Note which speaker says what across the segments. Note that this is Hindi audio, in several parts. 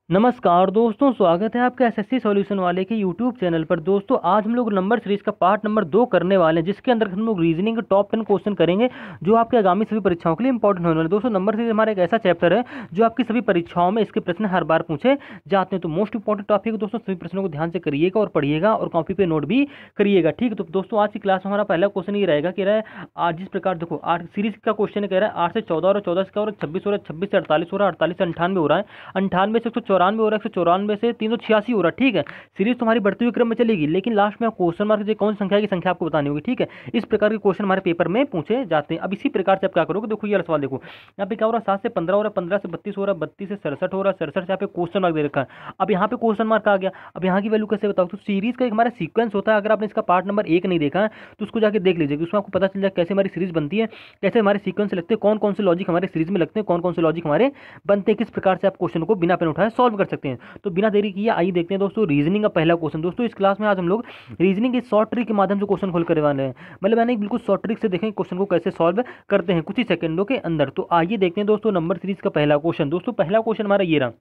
Speaker 1: नमस्कार दोस्तों, स्वागत है आपके एसएससी सॉल्यूशन वाले के यूट्यूब चैनल पर। दोस्तों आज हम लोग नंबर सीरीज का पार्ट नंबर 2 करने वाले हैं, जिसके अंदर हम लोग रीजनिंग के टॉप 10 क्वेश्चन करेंगे जो आपके आगामी सभी परीक्षाओं के लिए इंपॉर्टेंट होने वाले हैं। दोस्तों नंबर सीरीज हमारा एक ऐसा चैप्टर है जो आपकी सभी परीक्षाओं में इसके प्रश्न हर बार पूछे जाते हैं। तो मोस्ट इंपॉर्टेंट टॉपिक है दोस्तों, सभी प्रश्नों को ध्यान से करिएगा और पढ़िएगा और कॉपी पे नोट भी करिएगा। ठीक है, तो दोस्तों आज की क्लास में हमारा पहला क्वेश्चन ये रहेगा, कह रहा है आज जिस प्रकार देखो 8 सीरीज का क्वेश्चन कह रहा है 8 से 14 और 14 से क्या हो रहा है 26 हो रहा है, 26 से 48 हो रहा है, 48 से 98 हो रहा है, 98 से 194 हो रहा है, 194 से 386 हो रहा है। ठीक है, सीरीज तुम्हारी बढ़ती हुई क्रम में चलेगी, लेकिन लास्ट में क्वेश्चन मार्क जो कौन सी संख्या की संख्या आपको बतानी होगी। ठीक है, इस प्रकार के क्वेश्चन हमारे पेपर में पूछे जाते हैं। अब इसी प्रकार से आप क्या करोगे, देखो ये वाला सवाल देखो, यहाँ पे क्या हो रहा है 7 से 15 हो रहा है, 15 से 32 हो रहा है, 32 से 67 हो रहा है, 67 से यहाँ पे क्वेश्चन मार्क दे रखा है। अब यहाँ पे क्वेश्चन मार्क आ गया, अब यहाँ की वैल्यू कैसे बताओ। तो सीरीज का एक हमारा सीक्वेंस होता है, अगर आपने इसका पार्ट नंबर 1 नहीं देखा है तो उसको जाके देख लीजिए, उसमें आपको पता चल जाए कैसे हमारी सीरीज बनती है, कैसे हमारे सीक्वेंस लगते हैं, कौन कौन से लॉजिक हमारे सीरीज में लगते हैं, कौन कौन से लॉजिक हमारे बनते हैं, किस प्रकार से आप क्वेश्चन को बिना पेन उठाए सॉल्व कर सकते हैं। तो बिना देरी किए आइए देखते हैं दोस्तों रीजनिंग का पहला क्वेश्चन। दोस्तों इस क्लास में आज हम लोग रीजनिंग के शॉर्ट ट्रिक के माध्यम से क्वेश्चन खोल करने वाले हैं, मतलब मैंने बिल्कुल शॉर्ट ट्रिक से देखें क्वेश्चन को कैसे सॉल्व करते हैं कुछ ही सेकंडों के अंदर। तो आइए देखते हैं दोस्तों नंबर सीरीज का पहला क्वेश्चन। दोस्तों पहला क्वेश्चन हमारा ये रहा,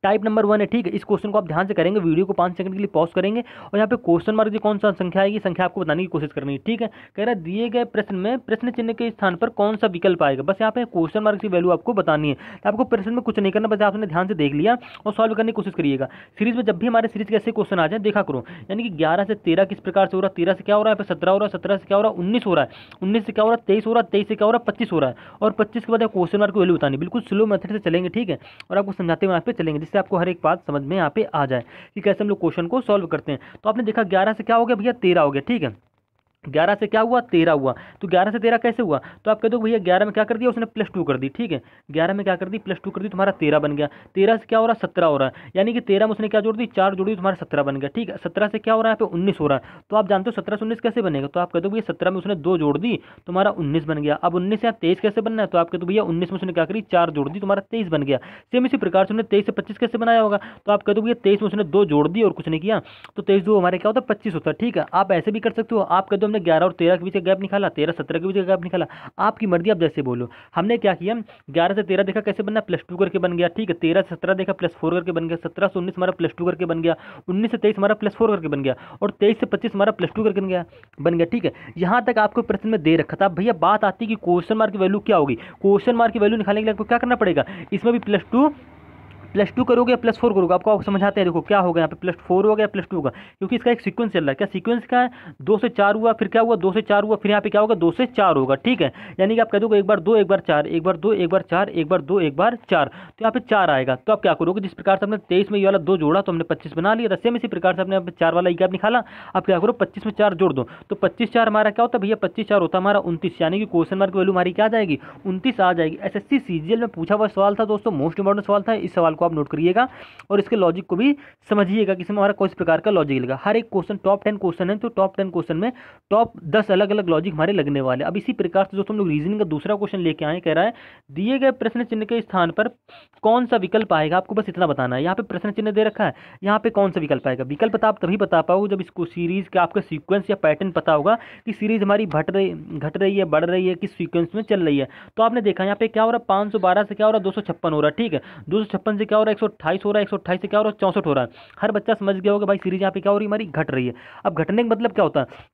Speaker 1: टाइप नंबर 1 है। ठीक है, इस क्वेश्चन को आप ध्यान से करेंगे, वीडियो को 5 सेकंड के लिए पॉज करेंगे और यहाँ पे क्वेश्चन मार्क जो कौन सा संख्या आएगी, संख्या आपको बताने की कोशिश करनी है। ठीक है, कह रहा है दिए गए प्रश्न में प्रश्न चिन्ह के स्थान पर कौन सा विकल्प आएगा। बस यहाँ पे क्वेश्चन मार्क की वैल्यू आपको बतानी है, तो आपको प्रश्न में कुछ नहीं करना, बस आपने ध्यान से देख लिया और सॉल्व करने की कोशिश करिएगा। सीरीज में जब भी हमारे सीरीज के ऐसे क्वेश्चन आ जाए देखा करो, यानी कि 11 से 13 किस प्रकार से हो रहा है, 13 से क्या हो रहा है, 17 हो रहा है, 17 से क्या हो रहा है, 19 हो रहा है, 19 से क्या हो रहा है, 23 हो रहा है, 23 से क्या हो रहा है, 25 हो रहा है, और 25 के बाद क्वेश्चन मार्क की वैल्यू बतानी। बिल्कुल स्लो मेथड से चलेंगे, ठीक है, और आपको समझाते हुए यहाँ पे चलेंगे, जिससे आपको हर एक बात समझ में यहाँ पे आ जाए कि कैसे हम लोग क्वेश्चन को सॉल्व करते हैं। तो आपने देखा 11 से क्या हो गया भैया, 13 हो गया। ठीक है, 11 से क्या हुआ, 13 हुआ। तो 11 से 13 कैसे हुआ, तो आप कह दो भैया 11 में क्या कर दिया उसने, +2 कर दी। ठीक है, 11 में क्या कर दी, +2 कर दी, तुम्हारा 13 बन गया। 13 से क्या हो रहा है, 17 हो रहा है, यानी कि 13 में उसने क्या जोड़ दी, 4 जोड़ दी, तुम्हारा 17 बन गया। ठीक है, 17 से क्या हो रहा है, यहाँ पे 19 हो रहा है। तो आप जानते हो 17 से 19 कैसे बनेगा, तो आप कह दो भैया 17 में उसने 2 जोड़ दी, तुम्हारा 19 बन गया। अब 19 से 23 कैसे बनना है, तो आप कह दो भैया 19 में उसने क्या करी, 4 जोड़ दी, तुम्हारा 23 बन गया। सेम इसी प्रकार से हमने 23 से 25 कैसे बनाया होगा, तो आप कह दो भैया 23 में उसने 2 जोड़ दी और कुछ नहीं किया, तो 23 2 हमारे क्या होता है, 25 होता है। ठीक है, आप ऐसे भी कर सकते हो, आप कह दो हमने 11 और 13 के बीच का गैप निकाला, 13 17 के बीच का गैप निकाला, आपकी मर्जी, आप जैसे बोलो। हमने क्या किया, 11 से 13 देखा कैसे बनना, +2 करके बन गया। ठीक है, 13 से 17 देखा +4 करके बन गया, 17 से 19 हमारा +2 करके बन गया, 19 से 23 हमारा +4 करके बन गया, और 23 से 25 हमारा +2 करके बन गया। ठीक है, यहाँ तक आपको प्रश्न में दे रखा था। भैया बात आती है कि क्वेश्चन मार्क की वैल्यू क्या होगी, क्वेश्चन मार्क की वैल्यू निकालने के लिए आपको क्या करना पड़ेगा, इसमें भी +2 करोगे या +4 करोगे, आपको समझाते हैं। देखो क्या होगा, यहाँ पे +4 हो गया, +2 होगा, क्योंकि इसका एक सीक्वेंस चल रहा है। क्या सीक्वेंस का है, 2 से 4 हुआ, फिर क्या हुआ, 2 से 4 हुआ, फिर यहाँ पे क्या होगा, 2 से 4 होगा। ठीक है, यानी कि आप कह दोगे एक बार 2 एक बार 4, एक बार 2 एक बार 4, एक बार 2 एक बार 4, तो यहाँ पे 4 आएगा। तो आप क्या करोगे, जिस प्रकार से हमने 23 में ये वाला 2 जोड़ा तो हमने 25 बना लिया था, सेम इसी प्रकार से हमने यहाँ पे 4 वाला गैप निकाला। आप क्या करो, 25 में 4 जोड़ दो, तो 25 4 हमारा क्या होता है भैया, 25 4 होता है हमारा 29, यानी कि क्वेश्चन मार्क की वैल्यू हमारी क्या आ जाएगी, 29 आ जाएगी। एसएससी सीजीएल में पूछा हुआ सवाल था दोस्तों, मोस्ट इंपॉर्टेंट सवाल था, इस सवाल को आप नोट करिएगा और इसके लॉजिक को भी समझिएगा कि इसमें हमारा किस प्रकार का लॉजिक लगा। हर एक क्वेश्चन टॉप 10 क्वेश्चन है, तो टॉप 10 क्वेश्चन में टॉप 10 अलग अलग लॉजिक हमारे लगने वाले। अब इसी प्रकार से दोस्तों हम लोग रीजनिंग का दूसरा क्वेश्चन लेके आए, कह रहा है दिए गए प्रश्न चिन्ह के स्थान पर कौन सा विकल्प आएगा, आपको बस इतना बताना है। यहाँ पे प्रश्न चिन्ह दे रखा है, यहाँ पे कौन सा विकल्प आएगा। विकल्प आप तभी बता पाओगे जब इसको सीरीज का आपका सीक्वेंस या पैटर्न पता होगा कि सीरीज हमारी घट रही है, बढ़ रही है, किस सीक्वेंस में चल रही है। तो आपने देखा यहाँ पे क्या हो रहा है, 512 से क्या हो रहा है, 256 हो रहा है। ठीक है, 256 से क्या हो रहा है, 128 हो रहा है, 128 से क्या हो रहा है, 64 हो रहा है। हर बच्चा समझ गया होगा भाई सीरीज यहाँ पे क्या हो रही है, हमारी घट रही है। अब घटने का मतलब क्या होता है,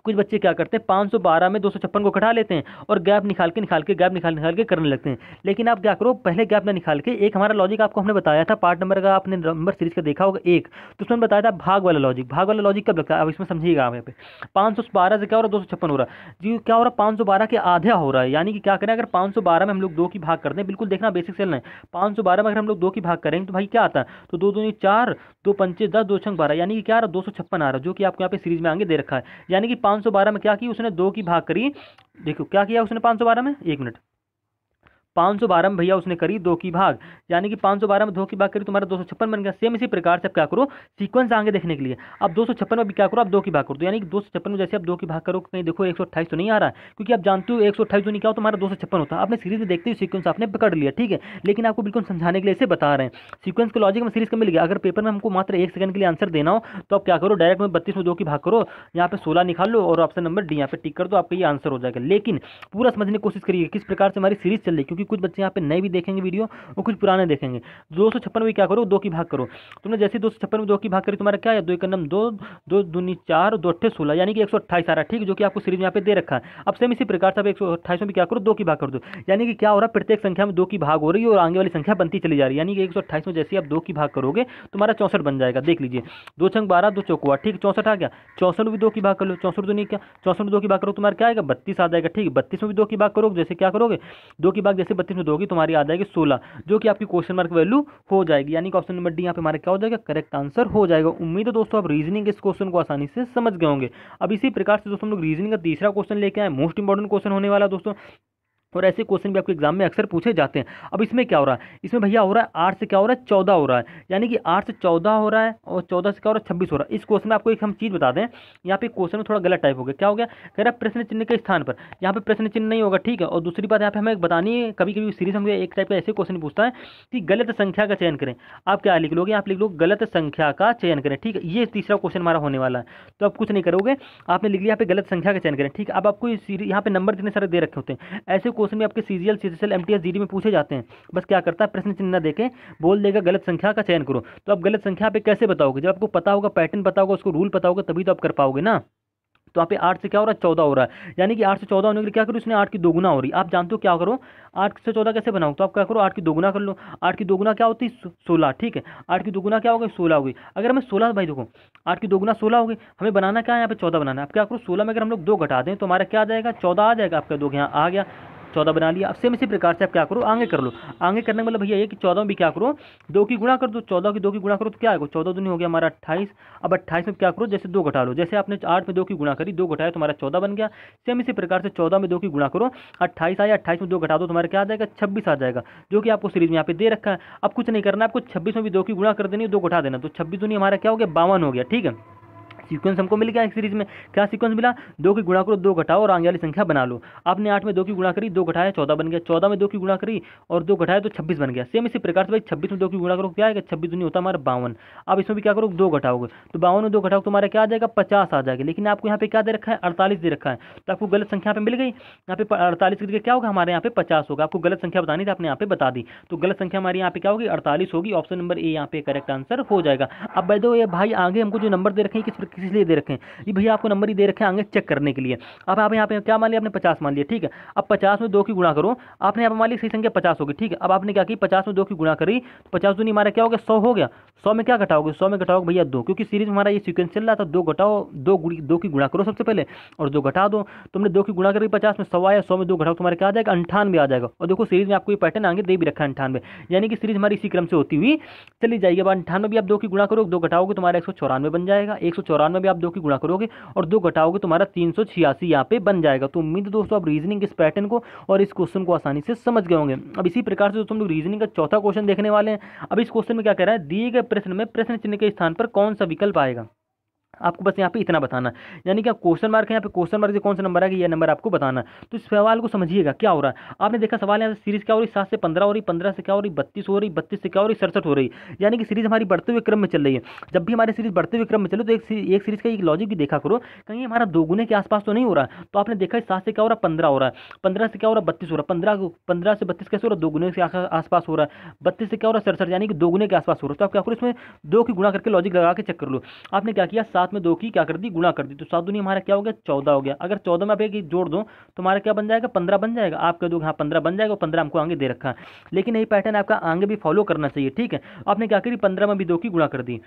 Speaker 1: कुछ बच्चे क्या करते हैं 512 में 256 को घटा लेते हैं और गैप निकाल के गैप निकाल के करने लगते हैं। लेकिन आप क्या करो, पहले गैप ना निकाल के, एक हमारा लॉजिक आपको हमने बताया था पार्ट नंबर का, आपने नंबर सीरीज का देखा होगा एक, तो उसमें बताया था भाग वाला लॉजिक। भाग वाला लॉजिक कब लगता है, अब इसमें समझिएगा आप। यहाँ पे 512 से क्या हो रहा है, 256 हो रहा है जी, क्या हो रहा है, 512 के आधा हो रहा है। यानी कि क्या करें, अगर 512 में हम लोग 2 की भाग करते हैं, बिल्कुल देखना बेसिक चलना है, 512 में अगर हम लोग 2 की भाग करेंगे तो भाई क्या आता है, तो 2 दूनी 4, 2 पंचे 10, 2 छंग 12, यानी कि क्या आ रहा है, 256 आ रहा है, जो कि आपको यहाँ पे सीरीज में आगे दे रखा है। यानी कि 512 में क्या की उसने 2 की भाग करी, देखो क्या किया उसने 512 में, 1 मिनट, 512 में भैया उसने करी 2 की भाग, यानी कि 512 में 2 की भाग करी, तुम्हारा 256 बन गया। सेम इसी प्रकार से आप क्या करो, सीक्वेंस आगे देखने के लिए अब 256 में भी क्या करो, आप 2 की भाग करो, तो यानी कि 256 में जैसे आप 2 की भाग करो, कहीं देखो 128 तो नहीं आ रहा है, क्योंकि आप जानते हो 128 तो नहीं क्या हो, तुम्हारा 256 होता है। आपने सीरीज में देखते हुए सीक्वेंस आपने पकड़ लिया, ठीक है, लेकिन आपको बिल्कुल समझाने के लिए इसे बता रहे हैं। सीक्वेंस के लॉजिक में सीरीज का मिल गया। अगर पेपर में हमको मात्र 1 सेकंड के लिए आंसर देना हो तो आप क्या करो, डायरेक्ट में 32 में 2 की भाग करो, यहाँ पे 16 निकाल लो और ऑप्शन नंबर डी यहाँ पे टिक कर दो, आपका ये आंसर हो जाएगा। लेकिन पूरा समझने की कोशिश करिए किस प्रकार से हमारी सीरीज चल रही है, क्योंकि कुछ बच्चे यहाँ पे नए भी देखेंगे वीडियो और कुछ पुराने देखेंगे। 256 में क्या करो, 2 की भाग करो। तुमने जैसे 256 में 2 की भाग करी, तुम्हारा क्या है, 2 एकम 2, 2 दूनी 4, 2 अट्ठे 16, यानी कि 128 आ रहा है, ठीक है, जो कि आपको सीरीज में यहाँ पे दे रखा है। अब सेम इसी प्रकार से आप 128 में भी क्या करो, 2 की भाग कर दो, यानी कि क्या हो रहा है, प्रत्येक संख्या में 2 की भाग हो रही है और आगे वाली संख्या बनती चली जा रही है। यानी कि 128 में जैसे आप 2 की भाग करोगे तुम्हारा 64 बन जाएगा। देख लीजिए, 2 छंग 12, 2 चौक 8, ठीक, 64 आ गया। 64 में भी 2 की भाग कर लो, 64 दूनी क्या, 64 में 2 की भाग करो तुम्हारा क्या आएगा, 32 आ जाएगा, ठीक। 32 में भी 2 की भाग करोगे, जैसे क्या करोगे, 2 की भाग जैसे 32 में दोगी तुम्हारी आ जाएगी 16, जो कि आपकी क्वेश्चन मार्क वैल्यू हो जाएगी। यानी कि ऑप्शन नंबर डी यहाँ पे हमारा क्या हो जाएगा, करेक्ट आंसर हो जाएगा। उम्मीद है दोस्तों आप रीजनिंग इस क्वेश्चन को आसानी से समझ गए होंगे। अब इसी प्रकार से दोस्तों हम लोग रीजनिंग का तीसरा क्वेश्चन लेके आए, मोस्ट इंपॉर्टेंट क्वेश्चन होने वाला दोस्तों, और ऐसे क्वेश्चन भी आपके एग्जाम में अक्सर पूछे जाते हैं। अब इसमें क्या हो रहा है, इसमें भैया हो रहा है 8 से क्या हो रहा है, 14 हो रहा है, यानी कि 8 से 14 हो रहा है और 14 से क्या हो रहा है, 26 हो रहा है। इस क्वेश्चन में आपको एक हम चीज़ बता दें, यहाँ पे क्वेश्चन में थोड़ा गलत टाइप हो गया। क्या हो गया, कह रहा है प्रश्न चिन्ह के स्थान पर, यहाँ पे प्रश्न चिन्ह नहीं होगा, ठीक है। और दूसरी बात यहाँ पे हमें बतानी है, कभी कभी सीरीज में एक टाइप का ऐसे क्वेश्चन पूछता है कि गलत संख्या का चयन करें। आप क्या लिख लोगे, आप लिख लो गलत संख्या का चयन करें, ठीक है। ये तीसरा क्वेश्चन हमारा होने वाला है, तो आप कुछ नहीं करोगे, आपने लिख लिया यहाँ पे गलत संख्या का चयन करें, ठीक है। अब आपको यहाँ पे नंबर इतने सारे दे रखे होते हैं, ऐसे क्वेश्चन भी आपके सीजीएल सीजीएल एमटीएस जीडी में पूछे जाते हैं। बस क्या करता है, प्रश्न चिन्ह देके बोल देगा गलत संख्या का चयन करो। तो आप गलत संख्या पे कैसे बताओगे, जब आपको पता होगा, पैटर्न पता होगा, उसको रूल पता होगा, तभी तो आप कर पाओगे ना। तो यहाँ पे 8 से क्या हो रहा है, 14 हो रहा है, यानी कि 8 से 14 होने के लिए क्या करो, इसने 8 की दोगुना हो रही है। आप जानते हो क्या करो, 8 से 14 कैसे बनाओ, तो आप क्या करो, 8 की दोगुना कर लो। 8 की दोगुना क्या होती है, 16, ठीक है। 8 की दोगुना क्या होगी, 16 होगी। अगर हमें 16, भाई देखो 8 की दोगुना 16 होगी, हमें बनाना क्या है, यहाँ पे 14 बनाना है। आप क्या करो, 16 में अगर हम लोग 2 घटा दें तो हमारा क्या आ जाएगा, 14 आ जाएगा। आपका 2 यहाँ आ गया, 14 बना लिया। अब सेम इसी प्रकार से आप क्या करो, आगे कर लो। आगे करने का मतलब भैया ये कि 14 में भी क्या करो, 2 की गुणा कर दो। 14 की 2 की गुणा करो तो क्या आएगा, 14 दूनी हो गया हमारा 28। अब 28 में क्या करो, जैसे 2 घटा लो, जैसे आपने 8 में 2 की गुणा करी, 2 घटाया तुम्हारा 14 बन गया। सेम इसी प्रकार से 14 में 2 की गुणा करो, 28 आया, 28 में 2 घटा दो तुम्हारा क्या आ जाएगा, 26 आ जाएगा, जो कि आपको सीरीज में यहाँ पे दे रखा है। अब कुछ नहीं करना, आपको 26 में भी 2 की गुणा कर देनी, 2 घटा देना, तो 26 दूनी हमारा क्या हो गया, 52 हो गया, ठीक है। सीक्वेंस हमको मिल गया एक सीरीज में। क्या सीक्वेंस मिला, 2 की गुणा करो, 2 घटाओ और आगे वाली संख्या बना लो। आपने 8 में 2 की गुणा करी, 2 घटाया 14 बन गया। 14 में 2 की गुणा करी और 2 घटाया तो 26 बन गया। सेम इसी प्रकार से भाई 26 में 2 की गुणा करो, क्या आएगा, 26 दूनी होता हमारा 52। अब इसमें भी क्या करो, 2 घटाओगे तो 52 में 2 घटाओ तुम्हारा क्या आ जाएगा, 50 आ जाएगा। लेकिन आपको यहाँ पे क्या दे रखा है, 48 दे रखा है, तो आपको गलत संख्या पे मिल गई। यहाँ पे 48 की जगह क्या होगा, हमारे यहाँ पे 50 होगा। आपको गलत संख्या बतानी थी, आपने यहाँ पे बता दी, तो गलत संख्या हमारी यहाँ पे क्या होगी, 48 होगी। ऑप्शन नंबर ए यहाँ पे करेक्ट आंसर हो जाएगा। अब ये भाई आगे हमको जो नंबर दे रखे हैं किस लिए दे रखे हैं, ये भैया आपको नंबर ही दे रखे हैं आगे चेक करने के लिए। अब आप यहाँ पे क्या मान लिया आपने, 50 मान लिया, ठीक है। अब 50 में 2 की गुणा करो, आपने यहाँ पे मान लिया सही संख्या 50 होगी, ठीक है। अब आपने क्या की, 50 में 2 की गुणा करी तो 50 दूनी हमारा क्या हो गया, 100 हो गया। 100 में क्या घटाओगे, 100 में घटाओगे भैया 2, क्योंकि सीरीज में हमारा ये सीक्वेंस चल रहा था। 2 घटाओ, 2 की गुणा करो सबसे पहले और 2 घटा दो। तुमने 2 की गुणा करी 50 में 100 आया, 100 में 2 घटाओ तुम्हारे क्या आ जाएगा, 98 आ जाएगा। और देखो सीरीज में आपको ये पैटर्न आगे दे भी रखा है 98, यानी कि सीरीज हमारी इसी क्रम से होती हुई चली जाएगी। अब 98 भी आप 2 की गुणा करोगे, 2 घटाओगे तुम्हारा 194 बन जाएगा। 194 भी आप 2 की गुणा करोगे और 2 घटाओगे तुम्हारा 386 यहाँ पे बन जाएगा। तो उम्मीद है दोस्तों आप रीजनिंग इस पैटर्न को और इस क्वेश्चन को आसानी से समझ गए होंगे। अब इसी प्रकार से दोस्तों हम लोग रीजनिंग का चौथा क्वेश्चन देखने वाले हैं। अब इस क्वेश्चन में क्या कह रहा है, दिए गए प्रश्न में प्रश्न चिन्ह के स्थान पर कौन सा विकल्प आएगा। आपको बस यहाँ पे इतना बताना, यानी कि क्वेश्चन मार्क है, यहाँ पे क्वेश्चन मार्क से कौन सा नंबर आएगा ये नंबर आपको बताना। तो इस सवाल को समझिएगा क्या हो रहा है। आपने देखा सवाल यहाँ सीरीज क्या हो रही, 7 से 15 हो रही, 15 से क्या हो रही, 32 हो रही, 32 से क्या हो रही, 67 हो रही, यानी कि सीरीज हमारी बढ़ते हुए क्रम में चल रही है। जब भी हमारी सीरीज बढ़ते हुए क्रम में चले तो एक सीरीज का एक लॉजिक भी देखा करो, कहीं हमारा दोगुने के आसपास तो नहीं हो रहा है। तो आपने देखा 7 से क्या हो रहा है, 15 हो रहा है, 15 से क्या हो रहा है, 32 हो रहा है, 15 से 32 कैसे हो रहा है, दोगुने के आसपास हो रहा है, 32 से क्या हो रहा है, 67, यानी कि दोगुने के आसपास हो रहा है। तो आप क्या करो, इसमें 2 की गुणा करके लॉजिक लगा के चेक कर लो। आपने क्या किया, 7 में 2 की क्या कर दी, गुणा कर दी, तो 7 दूनी हमारा क्या हो गया, 14 हो गया। अगर 14 में आप एक जोड़ दो तो हमारा क्या बन जाएगा, 15 बन जाएगा। आप कह दो हाँ 15 बन जाएगा, 15 हमको आगे दे रखा है, लेकिन यही पैटर्न आपका आगे भी फॉलो करना चाहिए, ठीक है। आपने क्या करी, 15 में भी 2 की गुणा कर दी,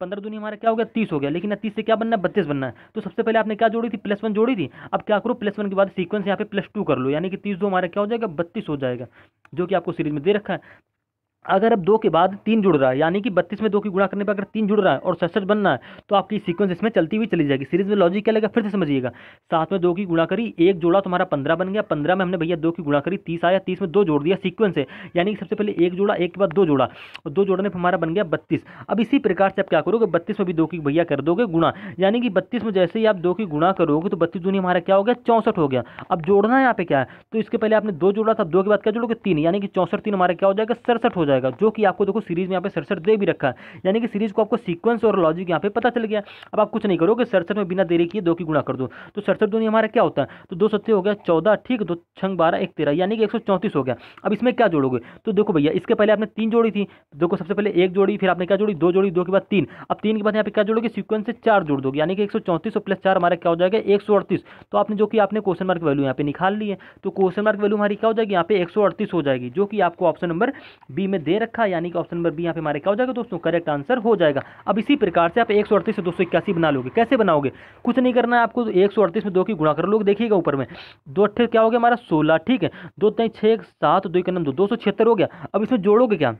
Speaker 1: 15 दूनी हमारा क्या हो गया, 30 हो गया। लेकिन 30 से क्या बनना है, 32 बनना है। तो सबसे पहले आपने क्या जोड़ी थी, +1 जोड़ी थी। अब क्या करो, +1 के बाद सीक्वेंस यहाँ पे +2 कर लो, यानी कि 30 दो हमारा क्या हो जाएगा, 32 हो जाएगा, जो कि आपको सीरीज में दे रखा है। अगर अब 2 के बाद 3 जुड़ रहा है, यानी कि 32 में 2 की गुणा करने पर अगर 3 जुड़ रहा है और 67 बनना है, तो आपकी सीक्वेंस इसमें चलती हुई चली जाएगी। सीरीज में लॉजिक क्या लगेगा, फिर से समझिएगा। 7 में 2 की गुणा करी, 1 जोड़ा तुम्हारा 15 बन गया, 15 में हमने भैया 2 की गुणा करी, 30 आया, 30 में 2 जोड़ दिया, सीक्वेंस है, यानी कि सबसे पहले 1 जोड़ा, 1 के बाद 2 जोड़ा और 2 जोड़ने पर हमारा बन गया 32। अब इसी प्रकार से आप क्या करोगे, 32 में भी 2 की भैया कर दोगे गुणा, यानी कि 32 में जैसे ही आप 2 की गुणा करोगे तो 32 दूनी हमारा क्या हो गया, 64 हो गया। अब जोड़ना है यहाँ पे क्या है, तो इसके पहले आपने 2 जोड़ा था, 2 के बाद क्या जोड़ोगे, 3, यानी कि 64 3 हमारा क्या हो जाएगा, 67 हो जाएगा, जो कि आपको देखो सीरीज में यहाँ पे सरसर दे भी रखा है, यानी कि सीरीज को आपको सीक्वेंस और लॉजिक यहाँ पे पता चल गया। अब आप कुछ नहीं करोगे, सरसर में बिना देरी किए 2 की गुणा कर दो, तो सरसर दूनी हमारा क्या होता है, तो 2 सत्ते हो गया 14, ठीक, 2 छंग 12 1 13, यानी कि 134 हो गया। अब इसमें क्या जोड़ोगे, तो देखो भैया इसके पहले आपने 3 जोड़ी थी, देखो सबसे पहले 1 जोड़ी, फिर आपने क्या जोड़ी 2 जोड़ी, 2 के बाद 3, अब 3 के बाद यहाँ पे क्या जोड़ोगे, सीक्वेंस से 4 जोड़ दोगे, यानी कि 134 प्लस 4 हमारा क्या हो जाएगा 138। तो आपने जो कि आपने क्वेश्चन मार्क वैल्यू यहाँ पे निकाल ली है, तो क्वेश्चन मार्क वैल्यू हमारी क्या हो जाएगी यहाँ पे 138 हो जाएगी, जो कि आपको ऑप्शन नंबर बी में दे रखा है, यानी कि ऑप्शन नंबर बी यहाँ पे हमारे क्या हो जाएगा दोस्तों, करेक्ट आंसर हो जाएगा। अब इसी प्रकार से आप 138 से 281 बना लोगे, कैसे बनाओगे, कुछ नहीं करना है आपको, 138 में 2 की गुणा कर लोगे, देखिएगा ऊपर में 2 अट्ठे क्या हो गया हमारा 16, ठीक है, 2 3 6 7, 2 1 2, 276 हो गया। अब इसमें जोड़ोगे क्या